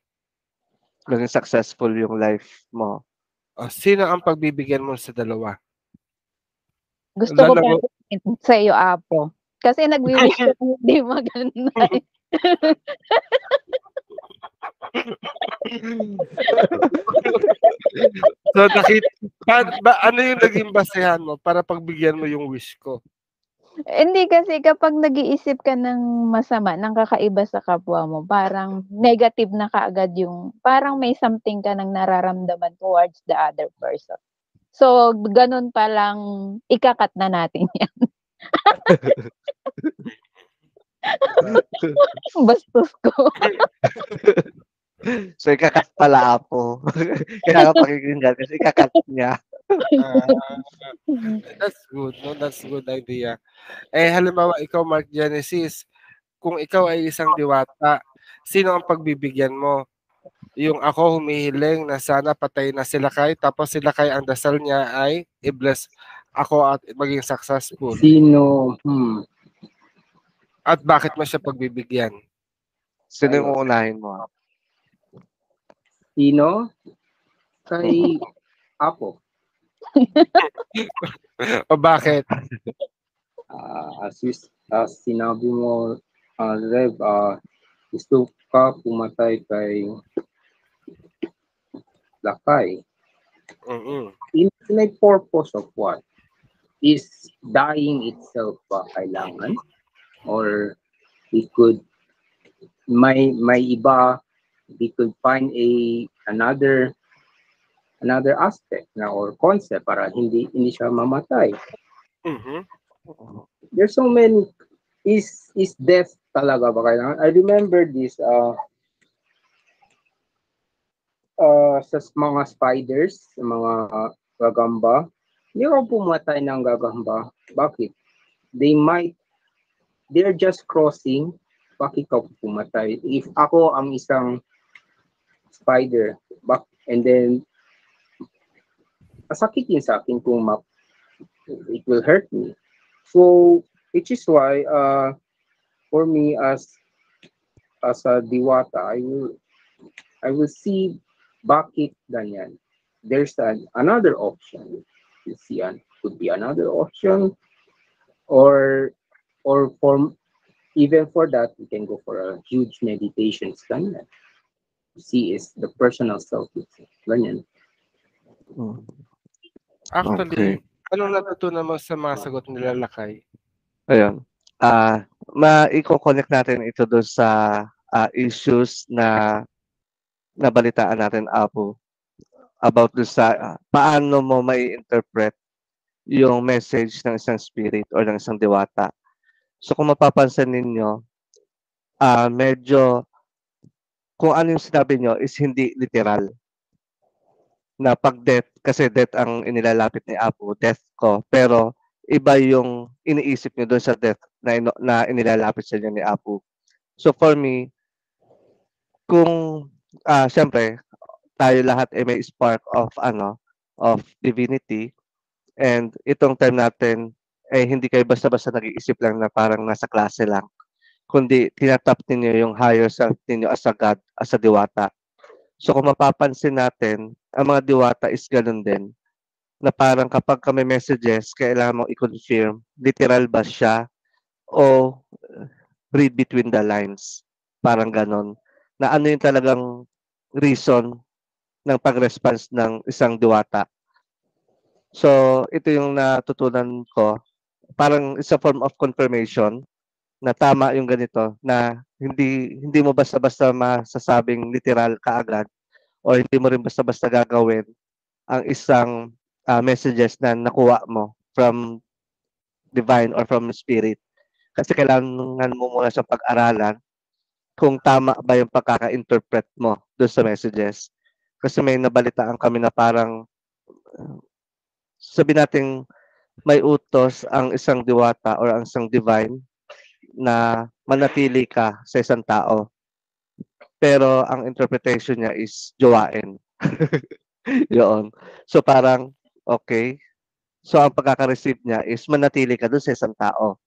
maging successful yung life mo. Sino ang pagbibigyan mo sa dalawa? Gusto ko pa sa iyo, Apo. Kasi nagwi-wish ko hindi maganda. So, ano yung naging basehan mo para pagbigyan mo yung wish ko? Hindi kasi kapag nag-iisip ka ng masama, ng kakaiba sa kapwa mo, parang negative na kaagad yung, parang may something ka nang nararamdaman towards the other person. So, ganun pa lang, ikakat na natin yan. Bastos ko. So, ikakat pala, Apo. Kaya ka pakikinggan kasi ikakat niya. That's good, no? That's good idea. Halimbawa, ikaw, Mark Genesis, kung ikaw ay isang diwata, sino ang pagbibigyan mo? Yung ako humihiling na sana patay na sila kay, tapos sila kay ang dasal niya ay i-bless ako at maging successful. Sino? At bakit mo siya pagbibigyan? Sino yung uunahin mo? Sino? Kay Apo. O bakit? As sinabi mo, Rev, gusto ka pumatay kay Lakay. In a purpose of what? Is dying itself ba kailangan? Or we could may iba, we could find another aspect na or concept para hindi siya mamatay. There's so many. Is death talaga ba kailangan? I remember this sa mga spiders, sa mga gagamba. Hindi ako pumatay ng gagamba. Bakit? They're just crossing. Bakit ka pumatay? If ako ang isang spider, and then masakit yun sa akin kung it will hurt me. So, which is why, for me as a diwata, I will see bakit ganyan. There's another option. You see, could be another option, or even for that, we can go for a huge meditation ganyan. See is the personal self. Ganyan. Actually, anong natutunan mo sa mga sagot nila Lakay? Ayun. Maiko-connect natin ito doon sa issues na nabalitaan natin, Apo, about doon sa paano mo mai-interpret yung message ng isang spirit or ng isang diwata. So kung mapapansin ninyo, medyo kung ano yung sinabi nyo is hindi literal. Na pag death, kasi death ang inilalapit ni Apo, death ko, pero iba yung iniisip nyo doon sa death na inilalapit sa inyo ni Apo. So for me, kung syempre tayo lahat ay may spark of divinity, and itong time natin ay hindi kayo basta-basta nag-iisip lang na parang nasa klase lang, kundi tinatap ninyo yung higher self ninyo as a God, as a diwata. So kung mapapansin natin, ang mga diwata is ganun din, na parang kapag kami messages, kailangan mong i-confirm, literal ba siya o read between the lines. Parang ganun. Na ano yung talagang reason ng pag-response ng isang diwata. So, ito yung natutunan ko. Parang it's a form of confirmation na tama yung ganito, na hindi mo basta-basta masasabing literal kaagad, o hindi mo rin basta-basta gagawin ang isang messages na nakuha mo from divine or from spirit. Kasi kailangan mo muna siyang pag-aralan kung tama ba yung pagkaka-interpret mo doon sa messages. Kasi may nabalitaan kami na parang sabi nating may utos ang isang diwata or ang isang divine na manatili ka sa isang tao. Pero ang interpretation niya is jowain. Yun. So parang, okay. So ang pagkaka-receive niya is manatili ka doon sa isang tao.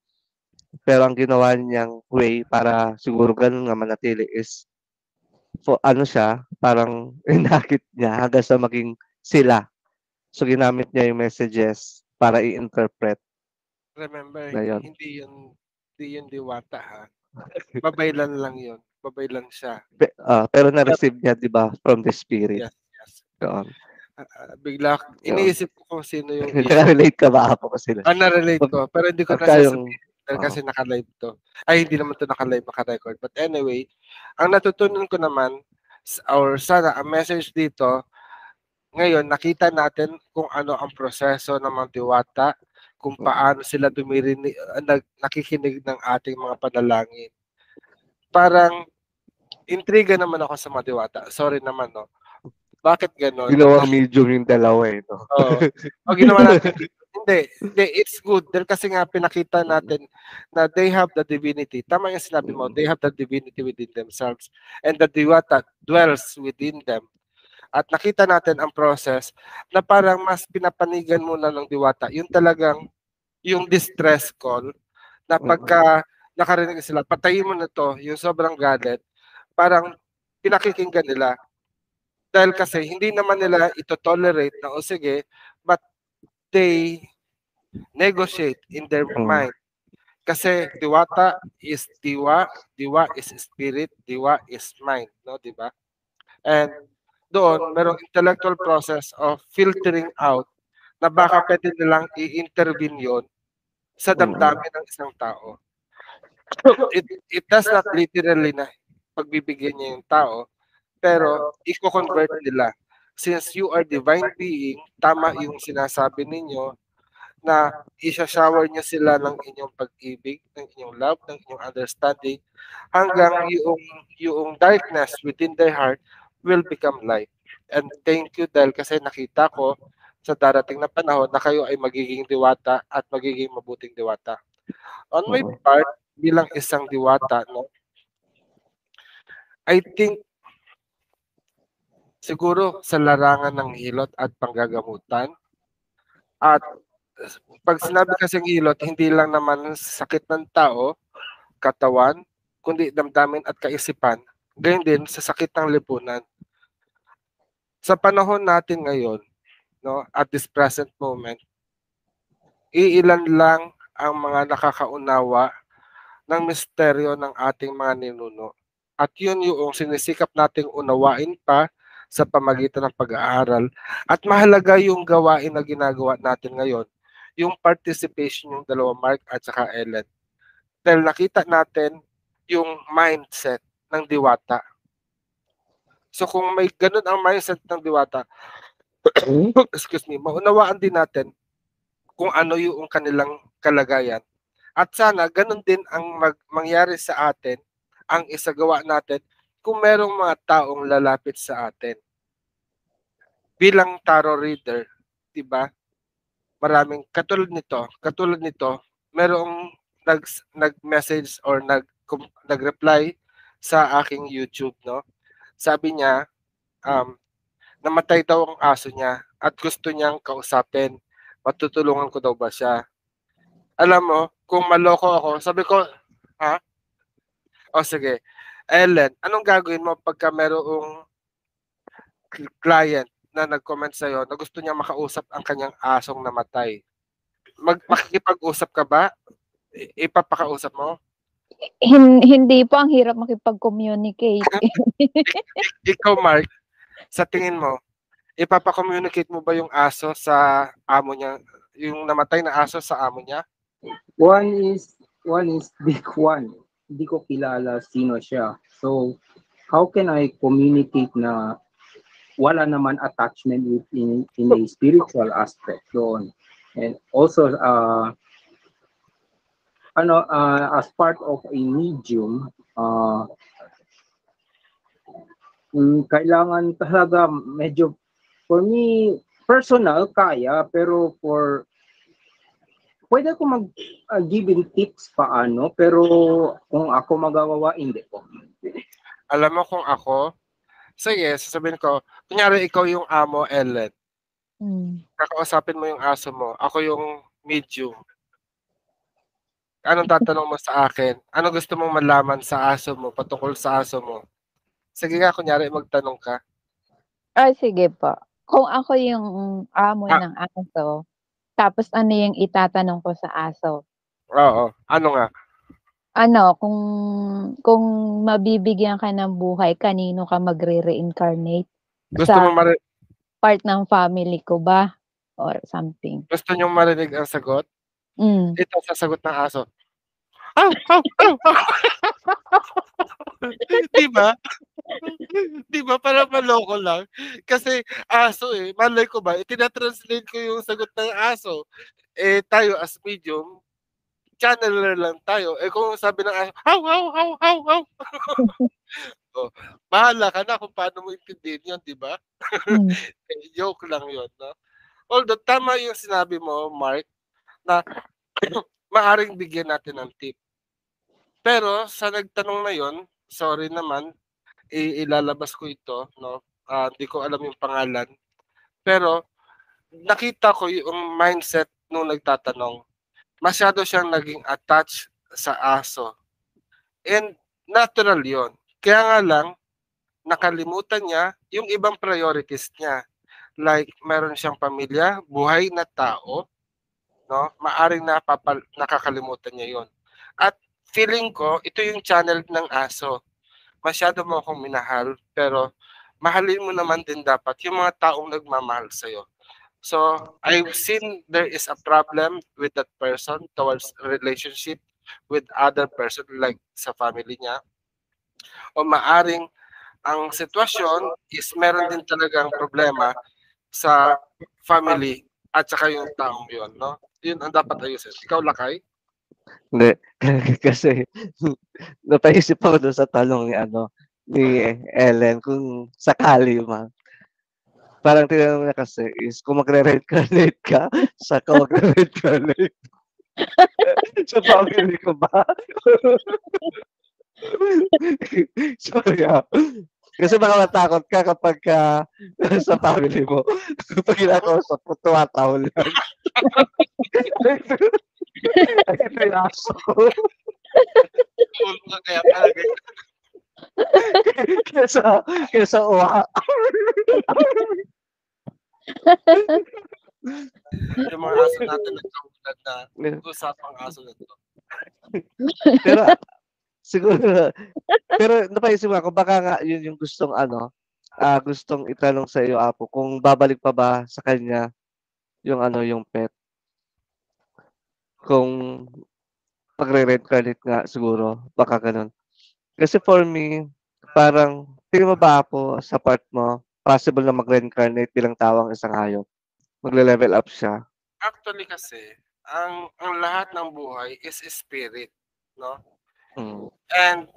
Pero ang ginawa niyang way para siguro ganun nga manatili is parang inakit niya hanggang sa maging sila. So ginamit niya yung messages para i-interpret. Remember, Na yun. hindi yun diwata ha. Babaylan lang yun. Babaylan siya. Pero na-receive niya, di ba, from the spirit. Yes. Yun. Bigla, iniisip ko kung sino yung Naka-relate ka ba ako kasi? na-relate ko, pero hindi ko na sasabihin dahil kasi naka-live to. Ay, hindi naman to naka-live, naka-record. But anyway, ang natutunan ko naman, or sana, ang message dito, ngayon, nakita natin kung ano ang proseso ng mga diwata, kung paano sila nakikinig ng ating mga panalangin. Parang, intriga naman ako sa mga diwata. Sorry naman, no? Bakit ganon? Ginawang medium yung dalawa eh, no? Oo. O ginawa natin hindi, it's good dahil kasi nga pinakita natin na they have the divinity. Tama yung sinabi mo, they have the divinity within themselves and the diwata dwells within them. At nakita natin ang process na parang mas pinapanigan muna ng diwata. Yung talagang, yung distress call na pagka nakarinig sila, patayin mo na to, yung sobrang galit, parang pinakikinggan nila. Dahil kasi hindi naman nila ito tolerate na o sige, but they negotiate in their mind. Kasi diwata is diwa, diwa is spirit, diwa is mind, no, di ba? And doon, merong intellectual process of filtering out na baka pwede nilang i-intervene yun sa damdamin ng isang tao. It does not literally na pagbibigyan niya yung tao, pero i-convert nila. Since you are divine being, tama yung sinasabi ninyo na isa-shower niyo sila ng inyong pag-ibig, ng inyong love, ng inyong understanding, hanggang yung darkness within their heart will become light. And thank you dahil kasi nakita ko sa darating na panahon na kayo ay magiging diwata at magiging mabuting diwata. On my part, bilang isang diwata, no, I think siguro sa larangan ng hilot at panggagamutan. At pag sinabi kasing hilot, hindi lang naman sakit ng tao, katawan, kundi damdamin at kaisipan. Gayon din sa sakit ng lipunan. Sa panahon natin ngayon, no, at this present moment, iilan lang ang mga nakakaunawa ng misteryo ng ating mga ninuno. At yun yung sinisikap nating unawain pa sa pamagitan ng pag-aaral. At mahalaga yung gawain na ginagawa natin ngayon, yung participation yung dalawa Mark at saka Ellen. Dahil nakita natin yung mindset ng diwata. So kung may ganun ang mindset ng diwata, excuse me, maunawaan din natin kung ano yung kanilang kalagayan. At sana ganun din ang mangyari sa atin, ang isagawa natin kung merong mga taong lalapit sa atin. Bilang tarot reader, 'di ba? Maraming katulad nito, merong nag-message or nag-reply sa aking YouTube, no? Sabi niya, namatay daw ang aso niya at gusto niyang kausapin. Matutulungan ko daw ba siya? Alam mo, kung maloko ako, sabi ko, ha? O sige, Ellen, anong gagawin mo pagka merong client na nag-comment sa'yo na gusto niya makausap ang kanyang asong namatay? Makikipag-usap ka ba? Ipapakausap mo? Hindi po, ang hirap makipag-communicate. Ikaw, Mark, sa tingin mo, ipapacommunicate mo ba yung aso sa amo niya, yung namatay na aso sa amo niya? One is Big One. Hindi ko kilala sino siya. So, how can I communicate na wala naman attachment in a spiritual aspect doon? And also, as part of a medium, kailangan talaga medyo, for me, personal, kaya, pero pwede ako mag-giving tips paano, pero kung ako magawa, hindi po. Alam mo kung ako, sige, sasabihin ko, kunyari ikaw yung amo, Ellen. Kakausapin mo yung aso mo, ako yung medium. Anong tatanong mo sa akin? Ano gusto mong malaman sa aso mo, patungkol sa aso mo? Sige nga, kunyari magtanong ka. Sige po. Kung ako yung amo ng aso, tapos ano yung itatanong ko sa aso? Oo. Ano nga? Kung mabibigyan ka ng buhay, kanino ka magre-reincarnate? Gusto mo part ng family ko ba? Or something. Gusto niyong marinig ang sagot? Ito sa sagot ng aso. Aw! Diba? Diba? Parang maloko lang. Kasi aso malay ko ba, itinatranslate ko yung sagot ng aso. Tayo as medium, channeler lang tayo. Kung sabi ng aso, haw! Bahala ka na kung paano mo intindihin yun, di ba? Hmm. Joke lang yun, no? Although, tama yung sinabi mo, Mark, na maaring bigyan natin ng tip. Pero sa nagtanong na yon, sorry naman, ilalabas ko ito, no? Hindi ko alam yung pangalan. Pero nakita ko yung mindset nung nagtatanong. Masyado siyang naging attached sa aso. And natural yon. Kaya nga lang, nakalimutan niya yung ibang priorities niya. Like, meron siyang pamilya, buhay na tao, no? Maaring nakakalimutan niya yon. At feeling ko, ito yung channel ng aso. Masyado mo akong minahal, pero mahalin mo naman din dapat yung mga taong nagmamahal sa'yo. So, I've seen there is a problem with that person towards relationship with other person, like sa family niya. O maaring ang sitwasyon is meron din talagang problema sa family at saka yung taong yun, no? Yun ang dapat ayusin. Ikaw, Lakay? Hindi. Kasi napaisip ako doon sa tanong ni Ellen kung sakali man. Parang tinanong niya kasi is kung magre-reincarnate ka, saan ka magre-reincarnate? Sa family ko ba? Sorry Kasi baka matakot ka kapag sa family mo. Pag kinakausap mo, tumatahol lang. Ay, ito yung aso. Kaya talaga. Kesa uwa. Yung mga aso natin nagkaulat na usapang aso na to. Pero siguro, pero napaisip ako, baka nga yun yung gustong itanong sa iyo, Apo, kung babalik pa ba sa kanya yung pet. Kung magre-reincarnate nga siguro, baka ganun. Kasi for me, parang, tingin mo ba, Apo, sa part mo, possible na mag-reincarnate bilang tawang isang hayop? Magle-level up siya? Actually kasi, ang lahat ng buhay is spirit, no? Mm. And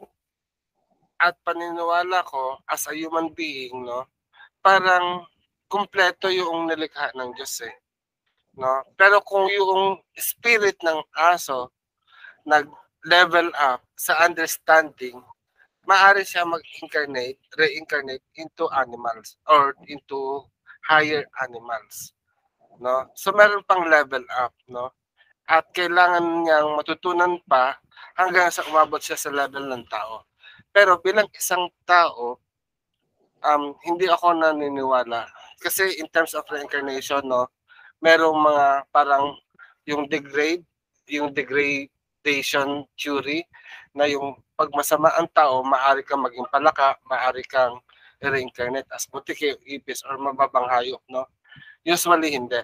at paniniwala ko as a human being, no, parang kumpleto yung nilikha ng Diyos no? Pero kung yung spirit ng aso nag-level up sa understanding, maaari siya reincarnate into animals or into higher animals, no? So meron pang level up, no? At kailangan niyang matutunan pa hanggang sa umabot siya sa level ng tao. Pero bilang isang tao, hindi ako naniniwala. Kasi in terms of reincarnation, no, merong mga parang yung degradation theory na yung pag masama ang tao, maaari kang maging palaka, maaari kang reincarnate as butiki, ibis, or mababang hayop, no? Usually hindi.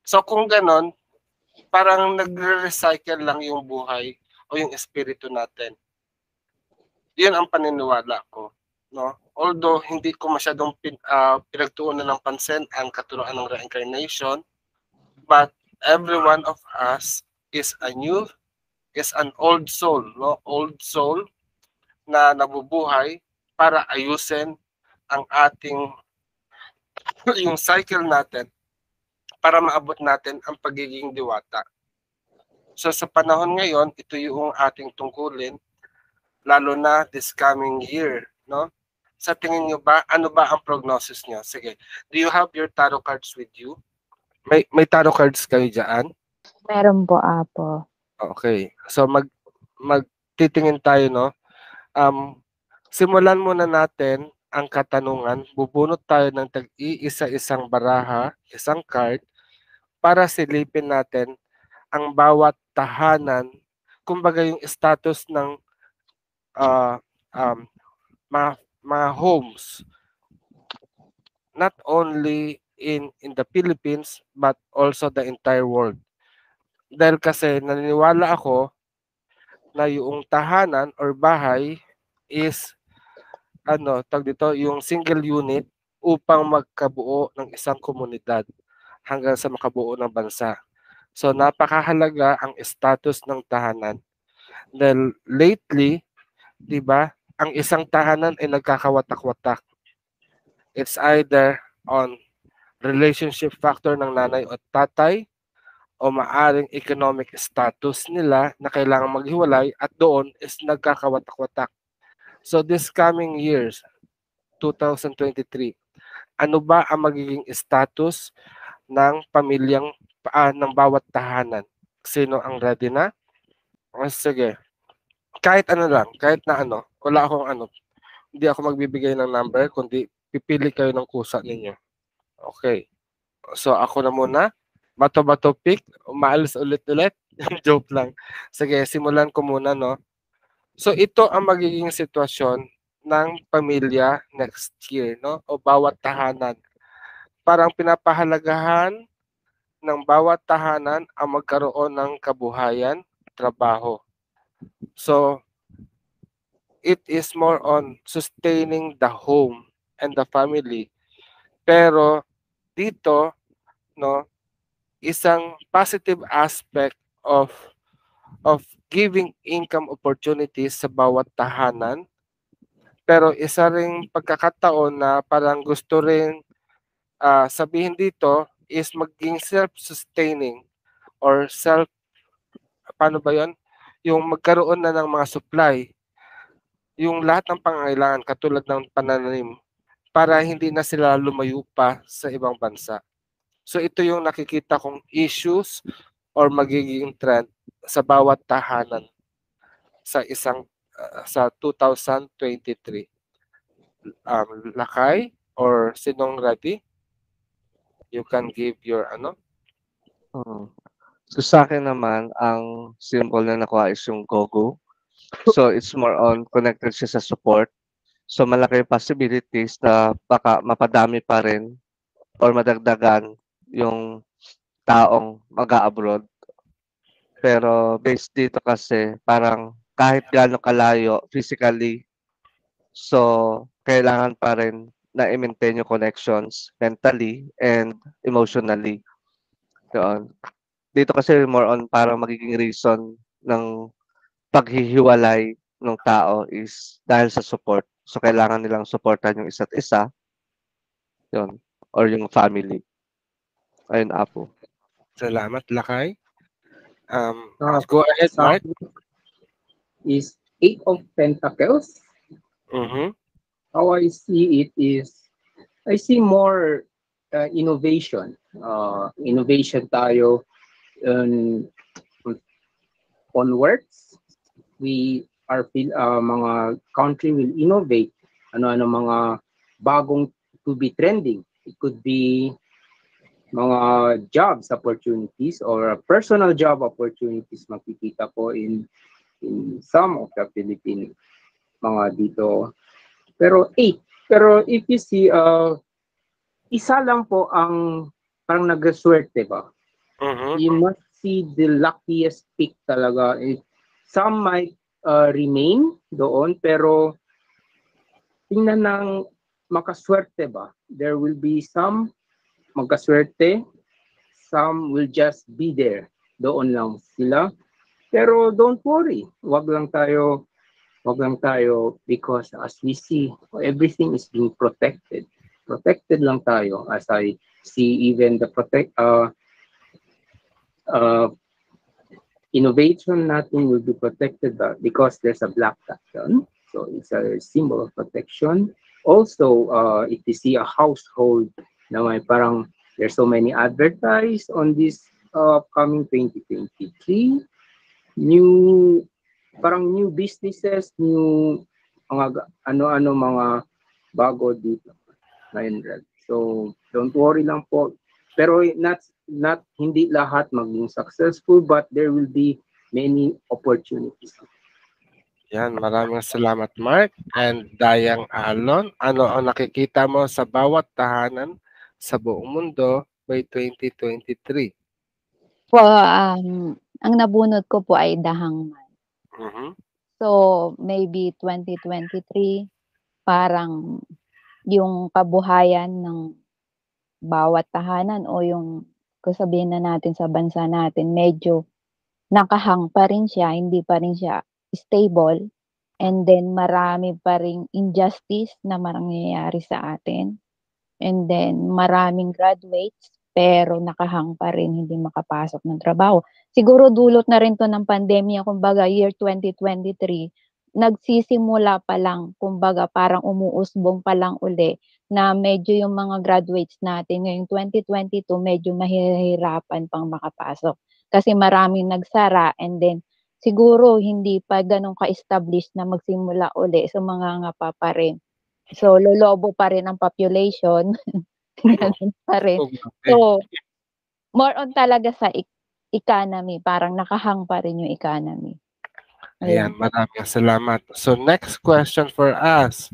So kung ganon, parang nagre-recycle lang yung buhay o yung espiritu natin. Yun ang paniniwala ko, no? Although hindi ko masyadong pinagtuunan ng pansin ang katuruan ng reincarnation, but every one of us is an old soul, no? Old soul na nabubuhay para ayusin ang ating yung cycle natin para maabot natin ang pagiging diwata. So sa panahon ngayon, ito yung ating tungkulin, lalo na this coming year, no? Sa tingin nyo ba, ano ba ang prognosis nyo? Sige, do you have your tarot cards with you? May tarot cards kayo dyan? Meron po, Apo. Okay. So magtitingin tayo, no? Simulan muna natin ang katanungan. Bubunot tayo ng tag-iisa-isang baraha, isang card, para silipin natin ang bawat tahanan, kumbaga yung status ng mga homes, not only in the Philippines but also the entire world. Dahil kasi naniniwala ako na yung tahanan or bahay is yung single unit upang magkabuo ng isang komunidad hanggang sa makabuo ng bansa. So napakahalaga ang status ng tahanan. Dahil lately, 'di ba, ang isang tahanan ay nagkakawatak-watak. It's either on relationship factor ng nanay o tatay o maaring economic status nila na kailangan maghiwalay at doon is nagkakawatak-watak. So this coming years, 2023, ano ba ang magiging status ng pamilyang ng bawat tahanan? Sino ang ready na? Sige. Kahit ano lang, kahit na ano, wala akong ano, hindi ako magbibigay ng number, kundi pipili kayo ng kusa ninyo. Okay. So ako na muna. Bato-bato pick, umaalis ulit-ulit. Joke lang. Sige, simulan ko muna, no? So ito ang magiging sitwasyon ng pamilya next year, no? O bawat tahanan. Parang pinapahalagahan ng bawat tahanan ang magkaroon ng kabuhayan, trabaho. So it is more on sustaining the home and the family. Pero dito, no, isang positive aspect of giving income opportunities sa bawat tahanan. Pero isa ring pagkakataon na parang gusto rin sabihin dito is maging self-sustaining or paano ba yon? Yung magkaroon na ng mga supply. Yung lahat ng pangangailangan katulad ng pananim para hindi na sila lumayo pa sa ibang bansa. So ito yung nakikita kong issues or magiging trend sa bawat tahanan sa sa 2023. Lakay or sinong ready? You can give your ano? So sa akin naman, ang symbol na nakuha is yung GoGo. So it's more on connected siya sa support. So malaki yung possibilities na baka mapadami pa rin or madagdagan yung taong mag-a-abroad. Pero based dito kasi parang kahit gaano kalayo physically, so kailangan pa rin na i-maintain yung connections mentally and emotionally. Yun. Dito kasi more on parang magiging reason ng paghihiwalay ng tao is dahil sa support. So kailangan nilang supportan yung isa't isa. Yun. Or yung family. Ayun, Apo. Salamat, Lakay. Go ahead, Mark. Is 8 of Pentacles. Mm-hmm. How I see it is, I see more innovation. Innovation tayo onwards. We are mga country will innovate. Ano-ano mga bagong to be trending. It could be mga jobs opportunities or personal job opportunities makikita po in some of the Philippine mga dito. Pero 8. Pero if you see, isa lang po ang parang nag-swerte ba? You must see the luckiest pick talaga. Some might remain doon, pero tingnan ng makaswerte ba? There will be some magkaswerte, some will just be there. Doon lang sila. Pero don't worry, wag lang tayo because as we see, everything is being protected. Protected lang tayo as I see even the innovation natin will be protected because there's a black cat. So it's a symbol of protection. Also, if you see a household na may parang there's so many advertised on this coming 2023, parang new businesses, new mga ano-ano mga bago dito. So don't worry lang po. Pero not hindi lahat maging successful, but there will be many opportunities. Yan, maraming salamat, Mark. And Dayang Alon, ano ang nakikita mo sa bawat tahanan sa buong mundo by 2023? Ang nabunot ko po ay dahangman. So, maybe 2023, parang yung kabuhayan ng bawat tahanan o yung kung sabihin na natin sa bansa natin, medyo nakahang pa rin siya, hindi pa rin siya stable. And then marami pa ring injustice na nangyayari sa atin. And then maraming graduates pero nakahang pa rin, hindi makapasok ng trabaho. Siguro dulot na rin 'to ng pandemya, kumbaga year 2023, nagsisimula pa lang, kumbaga parang umuusbong pa lang uli na medyo yung mga graduates natin ngayong 2022 medyo mahihirapan pang makapasok. Kasi maraming nagsara and then siguro hindi pa gano'n ka-establish na magsimula uli, so mangangapa pa rin. So lolobo pa rin ang population, gano'n pa rin. So, more on talaga sa economy, parang nakahang pa rin yung economy. Ayan, maraming salamat. So next question for us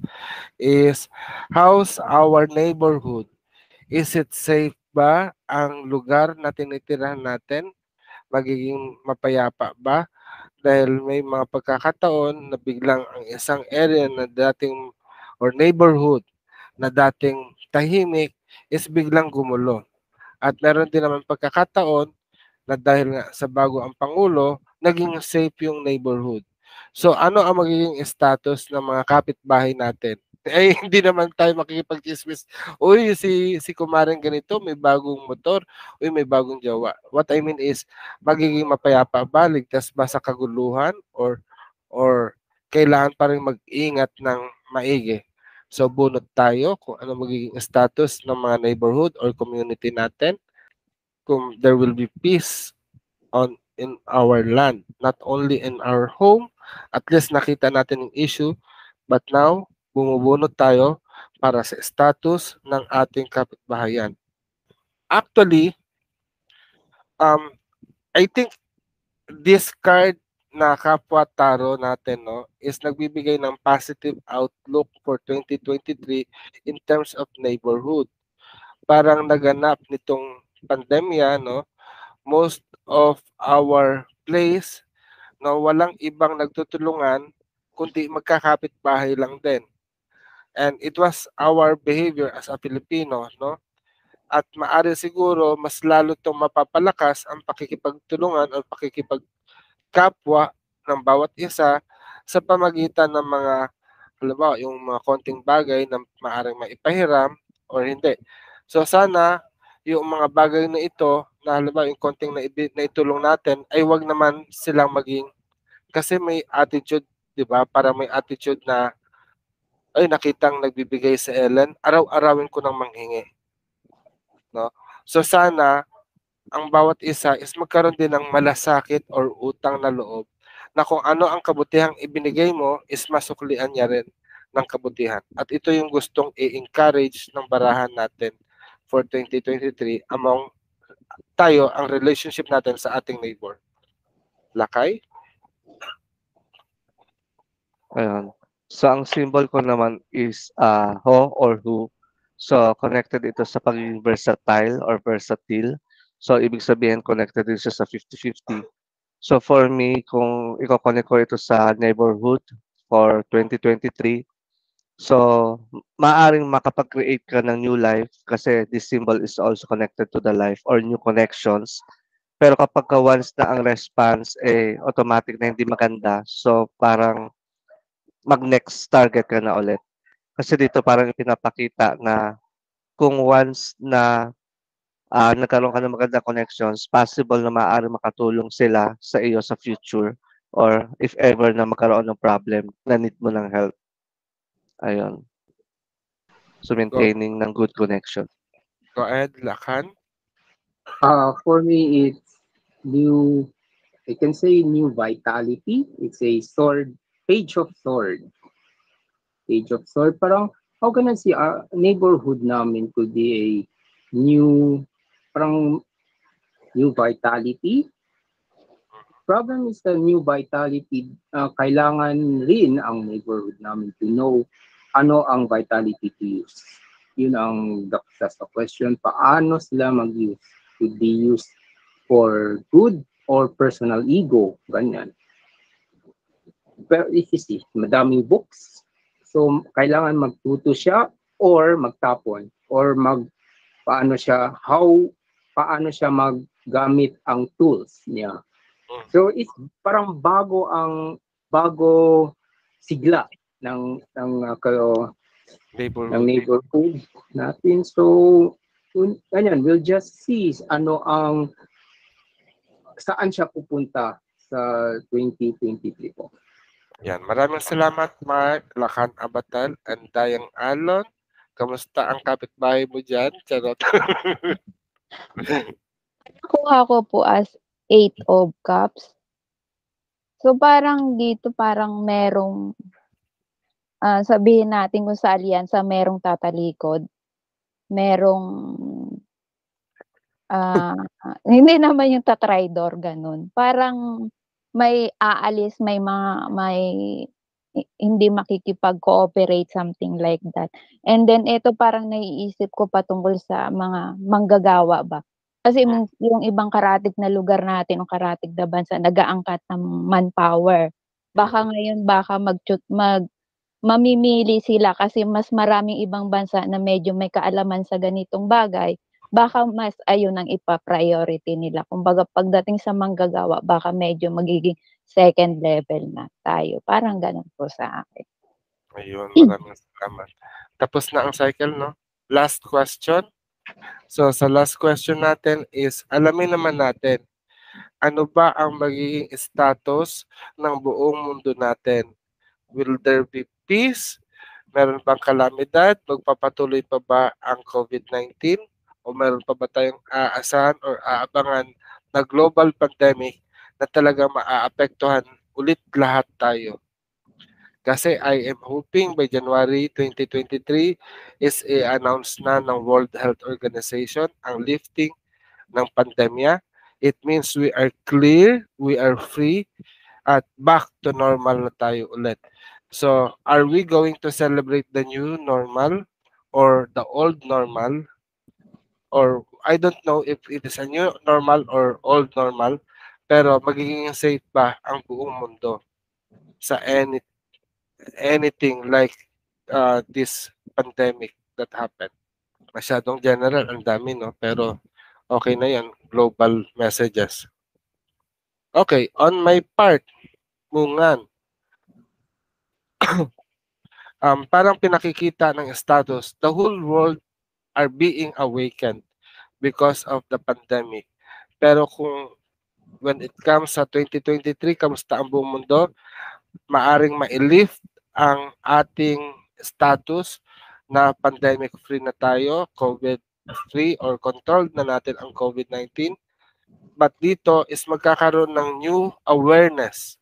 is, how's our neighborhood? Is it safe ba ang lugar na tinitirahan natin? Magiging mapayapa ba? Dahil may mga pagkakataon na biglang ang isang area na dating or neighborhood na dating tahimik is biglang gumulo. At meron din naman pagkakataon na dahil nga sa bago ang Pangulo, naging safe yung neighborhood. So ano ang magiging status ng mga kapitbahay natin? Eh, hindi naman tayo makikipag-chismis. Uy, si kumaring ganito, may bagong motor. Uy, may bagong jowa. What I mean is, magiging mapayapa ba? Ligtas ba sa kaguluhan? Or kailangan pa rin mag-ingat ng maigi? So, bunot tayo kung ano magiging status ng mga neighborhood or community natin. Kung there will be peace in our land, not only in our home, at least nakita natin yung issue, but now, bumubunot tayo para sa status ng ating kapitbahayan. Actually, I think this card na Kapwa Taro natin, no, is nagbibigay ng positive outlook for 2023 in terms of neighborhood. Parang naganap nitong pandemya, no, most of our place, no, walang ibang nagtutulungan kundi magkakapit-bahay lang din. And it was our behavior as a Filipino, no? At maari siguro mas lalo itong mapapalakas ang pakikipagtulungan o pakikipagkapwa ng bawat isa sa pamagitan ng mga, halimbawa, yung mga konting bagay na maaaring maipahiram or hindi. So sana yung mga bagay na ito, na halimbawa yung konting naitulong natin, ay wag naman silang maging, kasi may attitude, di ba? Para may attitude na, ay nakitang nagbibigay sa Ellen, araw-arawin ko nang manghingi. No? So sana ang bawat isa is magkaroon din ng malasakit or utang na loob na kung ano ang kabutihang ibinigay mo is masuklian niya rin ng kabutihan. At ito yung gustong i-encourage ng barahan natin for 2023 among tayo, ang relationship natin sa ating neighbor. Lakay? Ayun. So, ang symbol ko naman is ho or who. So, connected ito sa pagiging versatile or versatile. So, ibig sabihin, connected din siya sa 50-50. So, for me, kung i-connect ko ito sa neighborhood for 2023, so, maaring makapag-create ka ng new life kasi this symbol is also connected to the life or new connections. Pero kapag once na ang response automatic na hindi maganda, so parang mag-next target ka na ulit. Kasi dito parang ipinapakita na kung once na nagkaroon ka ng magandang connections, possible na maaari makatulong sila sa iyo sa future or if ever na magkaroon ng problem na need mo ng help. Ayun. So maintaining ng good connection. Go ahead, Lakan. For me, it's new, I can say new vitality. It's a page of sword. Page of sword. Parang, how can I say, neighborhood namin could be a new, parang new vitality. Problem is the new vitality, kailangan rin ang neighborhood namin to know ano ang vitality to use. Yun ang that's the question. Paano sila mag-use? Could be used for good or personal ego, ganyan. Pero if you see, madaming books. So, kailangan magtuto siya or magtapon or paano siya maggamit ang tools niya. So, it's parang bago sigla ng Neighborhood. neighborhood natin. So, ganyan, we'll just see saan siya pupunta sa 2023 po. Yan. Maraming salamat, Mark, Lakan Abatal, and Dayang Alon. Kamusta ang kapitbahay mo dyan? Charot. Nakuha ko po as 8 of cups. So parang dito parang merong sabihin natin kung sa alyansa merong tatalikod. Merong hindi naman yung tatraidor ganun. Parang may aalis, may hindi makikipag-cooperate, something like that. And then ito parang naiisip ko patungkol sa mga manggagawa ba. Kasi yung ibang karatig na lugar natin, o karatig na bansa, nag-aangkat ng manpower. Baka ngayon, mamimili sila kasi mas maraming ibang bansa na medyo may kaalaman sa ganitong bagay. Baka mas ayun ang ipa-priority nila. Kumbaga pagdating sa manggagawa, baka medyo magiging second level na tayo. Parang gano'n po sa akin. Ayun, maraming salamat. Tapos na ang cycle, no? Last question. So, sa last question natin is, alamin naman natin, ano ba ang magiging status ng buong mundo natin? Will there be peace? Meron bang kalamidad? Magpapatuloy pa ba ang COVID-19? O meron pa ba tayong aasahan or aabangan na global pandemic na talagang maaapektuhan ulit lahat tayo? Kasi I am hoping by January 2023 is i-announce na ng World Health Organization ang lifting ng pandemya. It means we are clear, we are free, at back to normal na tayo ulit. So, are we going to celebrate the new normal or the old normal? Or I don't know if it is a new normal or old normal, pero magiging safe ba ang buong mundo sa anything like this pandemic that happened? Masyadong general, ang dami, no? Pero okay na yan, global messages. Okay, on my part, Mungan, parang pinakikita ng status, the whole world are being awakened because of the pandemic. Pero kung when it comes sa 2023, kamusta ang buong mundo, maaring ma-lift ang ating status na pandemic-free na tayo, COVID-free or controlled na natin ang COVID-19. But dito is magkakaroon ng new awareness.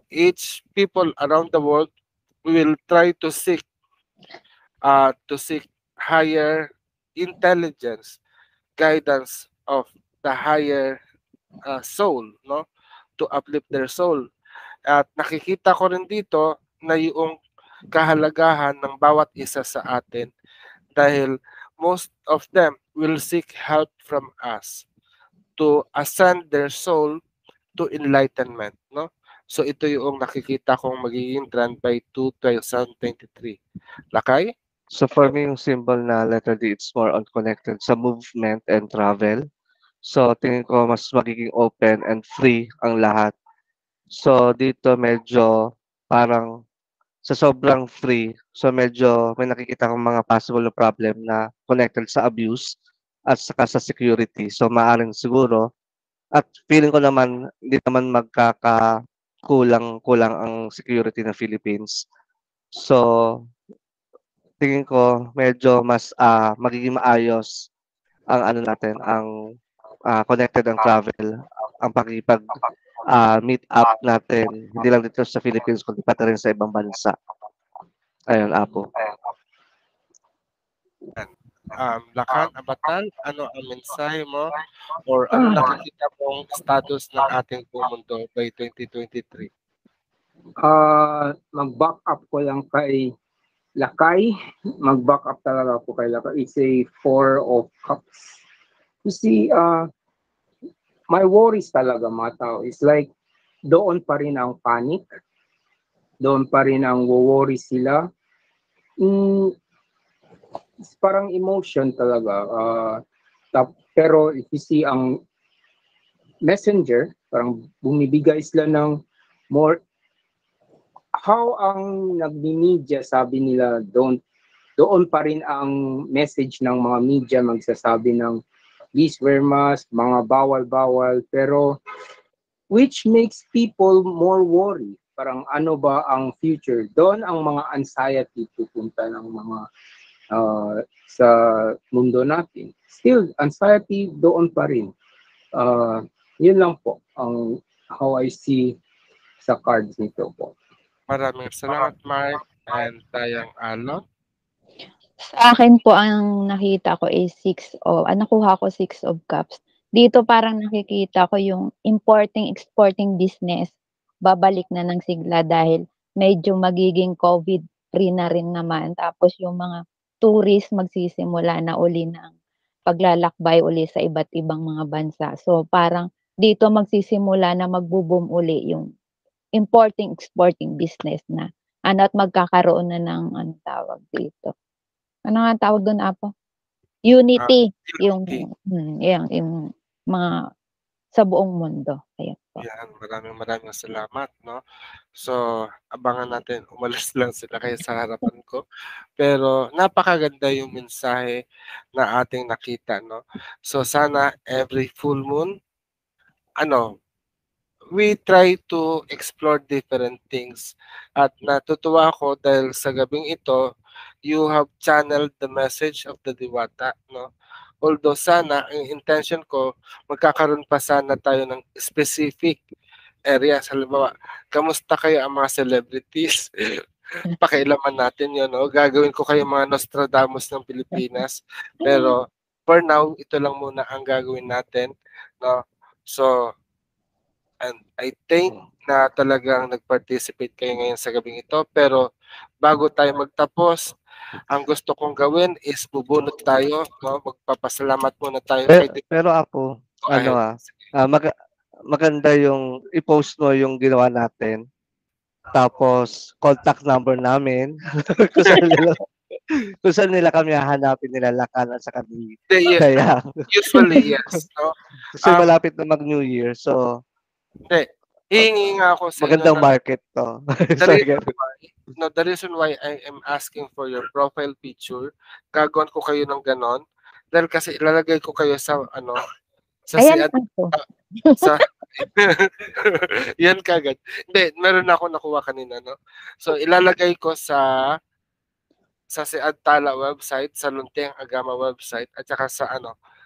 Each people around the world will try to seek higher intelligence, guidance of the higher soul, no? To uplift their soul. At nakikita ko rin dito na yung kahalagahan ng bawat isa sa atin dahil most of them will seek help from us to ascend their soul to enlightenment, no? So ito yung nakikita kong magiging trend by 2023. Lakay? So for me, yung symbol na letter D, it's more on connected sa movement and travel. So tingin ko mas magiging open and free ang lahat. So dito medyo parang sa sobrang free, so medyo may nakikita akong mga possible na problem na connected sa abuse at saka sa security. So maaaring siguro at feeling ko naman hindi naman kulang ang security ng Philippines. So tingin ko medyo mas magiging maayos ang ano natin, ang connected ang travel, ang pakikipag meet up natin, hindi lang dito sa Philippines kundi pati rin sa ibang bansa. Ayun, Apo. Lakan, Abatal, ano ang mensahe mo or ano nakikita mong status ng ating buong mundo by 2023? Mag-back up ko lang kay Lakay. Mag-back up talaga po kay Lakay. It's a 4 of cups. You see, my worries talaga mga tao is like, doon pa rin ang panic. Doon pa rin ang worry sila. It's parang emotion talaga. Pero if you see ang messenger, parang bumibigay sila ng more how ang nagmi-media, sabi nila, doon pa rin ang message ng mga media, magsasabi ng please wear mask, mga bawal-bawal, pero which makes people more worried. Parang ano ba ang future? Doon ang mga anxiety pupunta ng mga sa mundo natin. Still, anxiety doon pa rin. Yun lang po ang how I see sa cards nito po. Maraming salamat, Mark and Dayang Alon. Sa akin po ang nakita ko is nakuha ko 6 of Cups. Dito parang nakikita ko yung importing-exporting business babalik na ng sigla dahil medyo magiging COVID-free na rin naman. Tapos yung mga tourist magsisimula na uli ng paglalakbay uli sa iba't ibang mga bansa. So parang dito magsisimula na magbo-boom uli yung importing-exporting business na at magkakaroon na ng tawag dito. Ano nga tawag doon, Apo? Unity, Unity. yung mga sa buong mundo. Ayan po. Yan, maraming salamat, no? So, abangan natin, umalis lang sila kaya sa harapan ko. Pero napakaganda yung mensahe na ating nakita, no? So, sana every full moon, we try to explore different things. At natutuwa ako dahil sa gabing ito, you have channeled the message of the Diwata, no? Although sana, ang intention ko, magkakaroon pa sana tayo ng specific areas. Halimbawa, kamusta kayo ang mga celebrities? Pakailaman natin yun, no? Gagawin ko kayo mga Nostradamus ng Pilipinas. Pero, for now, ito lang muna ang gagawin natin, no? So, and I think na talagang nag-participate kayo ngayon sa gabing ito. Pero bago tayo magtapos, ang gusto kong gawin is bubunot tayo, no? Magpapasalamat muna tayo kay Pero ako, Go ahead. maganda yung i-post mo yung ginawa natin. Tapos, contact number namin. kung saan nila kami hahanapin nila Lakanan sa kanila. Kaya, Usually, yes. No? kasi malapit na mag-New Year. So, Hindi. Hihingi nga ako sa magandang inyo market to. the reason why I am asking for your profile picture, gagawin ko kayo ng ganon, dahil kasi ilalagay ko kayo sa sa Ayan po. sa yan kagad. Hindi, meron ako nakuha kanina, no? So, ilalagay ko sa si Adtala website, sa Luntiang Agama website, at saka sa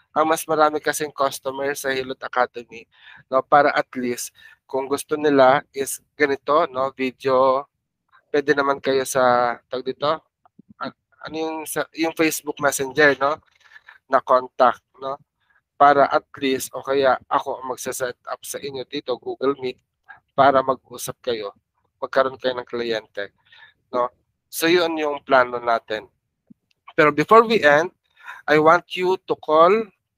ang mas marami kasing customer sa Hilot Academy, no, para at least kung gusto nila is ganito, no, video, pwede naman kayo sa tawag dito, ano yung Facebook Messenger, no, na contact, no, para at least o kaya ako ang magsa-set up sa inyo dito Google Meet para mag-usap kayo, magkaroon kayo ng kliyente, no. So yun yung plano natin. Pero before we end, I want you to call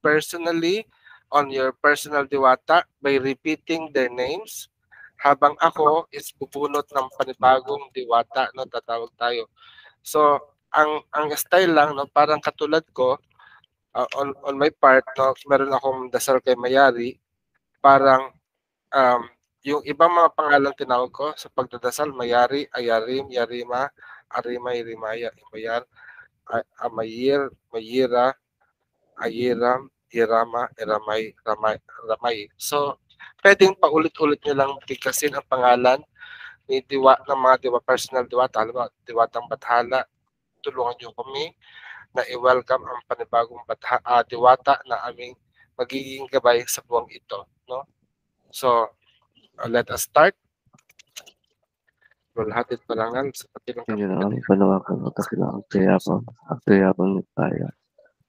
personally on your personal diwata by repeating their names habang ako is bubunot ng panibagong diwata, no, tatawag tayo. So, ang style lang, no, parang katulad ko, on my part, no, meron akong dasal kay Mayari, parang yung ibang mga pangalan tinawag ko sa pagdadasal, Mayari, Ayarim, Yarima, Arima, Irimaya, Imayar, Amayir, Mayira, Ayiram, Irama, Iramay, Ramay. So, pwedeng paulit-ulit nyo lang bigkasin ang pangalan ng mga personal diwata, diwatang Bathala. Tulungan nyo kami na i-welcome ang panibagong diwata na aming magiging gabay sa buwang ito, no? So, let us start. Walhatit parangal sa patilang ang panawakan at kakilang ang tayapang nitaya.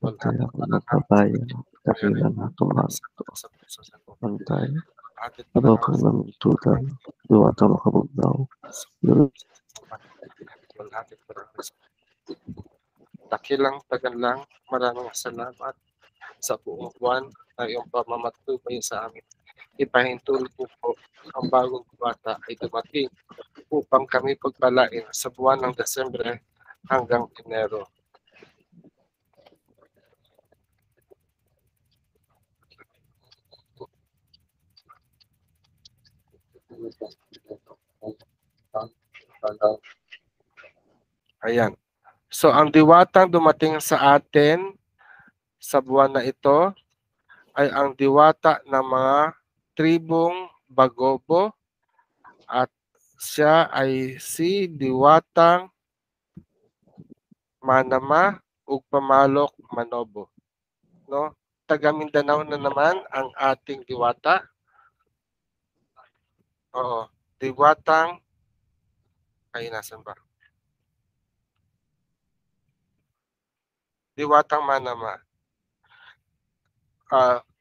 Ang tayapang nagpapayan, kakilang hatumak, ang tayo. Abaw ka ng tutan, duwata makabugnaw. Walhatit parangal. Dakilang tagal lang, maraming salamat sa buong buwan na iyong pamamatubay sa amin. Ipahintulot po ang bagong bata ay dumating upang kami pagpalain sa buwan ng Desembre hanggang Enero. Ayan. So, ang diwatang dumating sa atin sa buwan na ito ay ang diwata ng mga tribong Bagobo at siya ay si Diwatang Manama ug Pamalok Manobo. No? Taga Mindanao na naman ang ating diwata. Oo. Diwatang ay nasan ba? Diwatang Manama.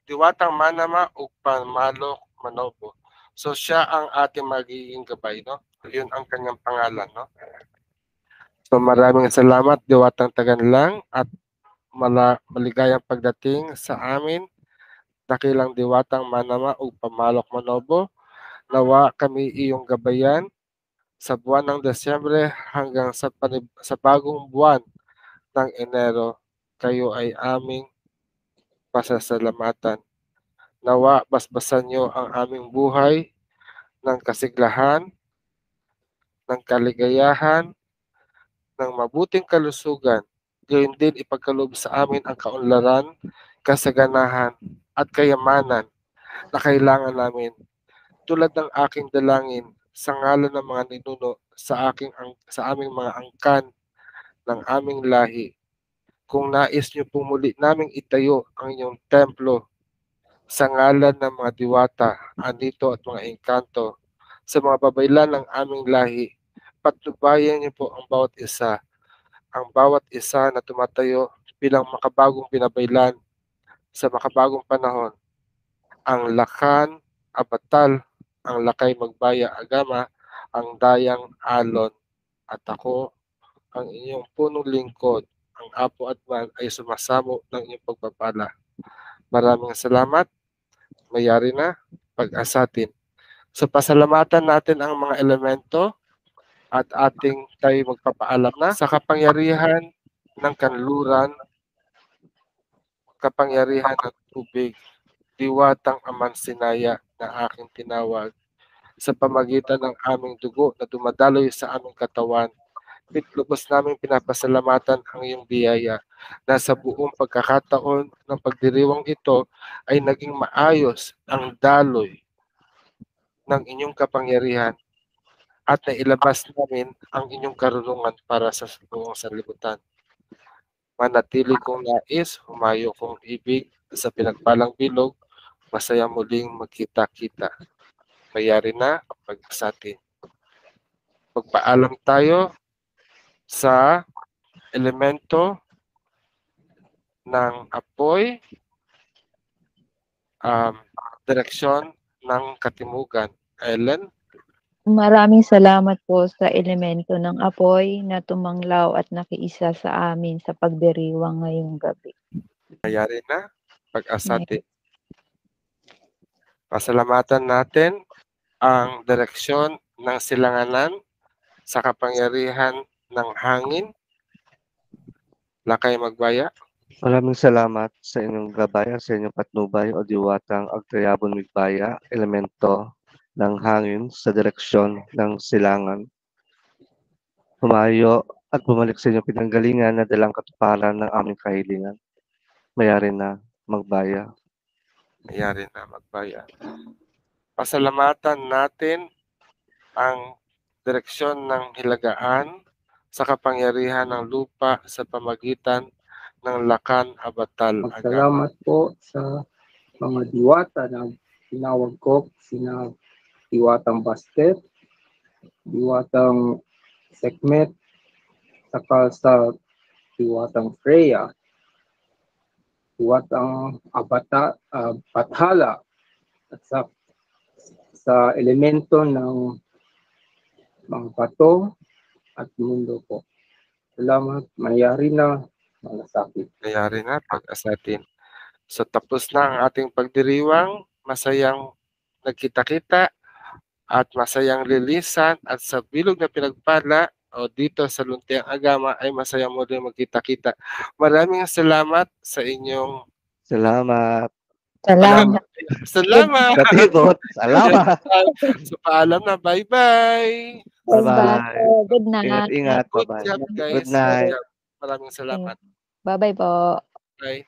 Diwatang Manama ug Pamalok Manobo. So siya ang ating magiging gabay, no? Yun ang kanyang pangalan, no? So maraming salamat Diwatang Taganlang at maligayang pagdating sa amin, dakilang Diwatang Manama ug Pamalok Manobo. Nawa kami iyong gabayan sa buwan ng Desyembre hanggang sa bagong buwan ng Enero. Kayo ay aming pasasalamatan. Nawa basbasan niyo ang aming buhay ng kasiglahan, ng kaligayahan, ng mabuting kalusugan. Gayon din ipagkaloob sa amin ang kaunlaran, kasaganahan, at kayamanan na kailangan namin. Tulad ng aking dalangin sa ngalan ng mga ninuno sa aming mga angkan ng aming lahi. Kung nais niyo pong muli naming itayo ang inyong templo sa ngalan ng mga diwata, anito at mga engkanto sa mga babaylan ng aming lahi, patnubayan niyo po ang bawat isa na tumatayo bilang makabagong binabaylan sa makabagong panahon. Ang Lakan, Abatal, ang Lakay Magbaya Agama, ang Dayang Alon, at ako, ang inyong punong lingkod, ang Apo at Man ay sumasamo ng inyong pagpapala. Maraming salamat. Mayari na, pag-asatin. So pasalamatan natin ang mga elemento at tayo magpapaalam na sa kapangyarihan ng kanluran, kapangyarihan ng tubig, diwatang Aman Sinaya na aking tinawag, sa pamagitan ng aming dugo na dumadaloy sa aming katawan, lubos namin pinapasalamatan ang iyong biyaya na sa buong pagkakataon ng pagdiriwang ito ay naging maayos ang daloy ng inyong kapangyarihan at nailabas namin ang inyong karunungan para sa buong sanlibutan. Manatili kong nais, humayo kong ibig sa pinagpalang bilog, masaya muling magkita-kita. Mayari na pag-asatin. Magpaalam tayo sa elemento ng apoy, direksyon ng katimugan. Ellen? Maraming salamat po sa elemento ng apoy na tumanglaw at nakiisa sa amin sa pagdiriwang ngayong gabi. Mayari na pag-asatin. Pasalamatan natin ang direksyon ng silanganan sa kapangyarihan ng hangin. Lakay Magbaya. Maraming salamat sa inyong gabay, sa inyong patnubay o diwatang Agtayabon Migbaya, elemento ng hangin sa direksyon ng silangan. Humayo at bumalik sa inyong pinanggalingan na dalang katuparan ng aming kahilingan. Mayari na magbaya. Mayari na magbaya. Pasalamatan natin ang direksyon ng hilagaan sa kapangyarihan ng lupa sa pamagitan ng Lakan Abatal. Salamat po sa mga diwata na tinawag ko, sina Diwatang Bastet, Diwatang Sekmet, saka sa Diwatang Freya, Diwatang Bathala, at sa elemento ng mga bato at mundo po. Salamat, mayari na mga sakit. Mayari na pag-asatin. So tapos na ang ating pagdiriwang, masayang nagkita-kita at masayang lilisan at sa bilog na pinagpala o dito sa Luntiang Agama ay masayang muli magkita-kita. Maraming salamat sa inyong Salamat. Salamat. Salamat. Katibot. Salamat. So, paalam na. Bye-bye. Bye-bye. Good night. Ingat. Good Bye-bye. job, guys. Good night. Good job. Maraming salamat. Bye-bye po. Bye.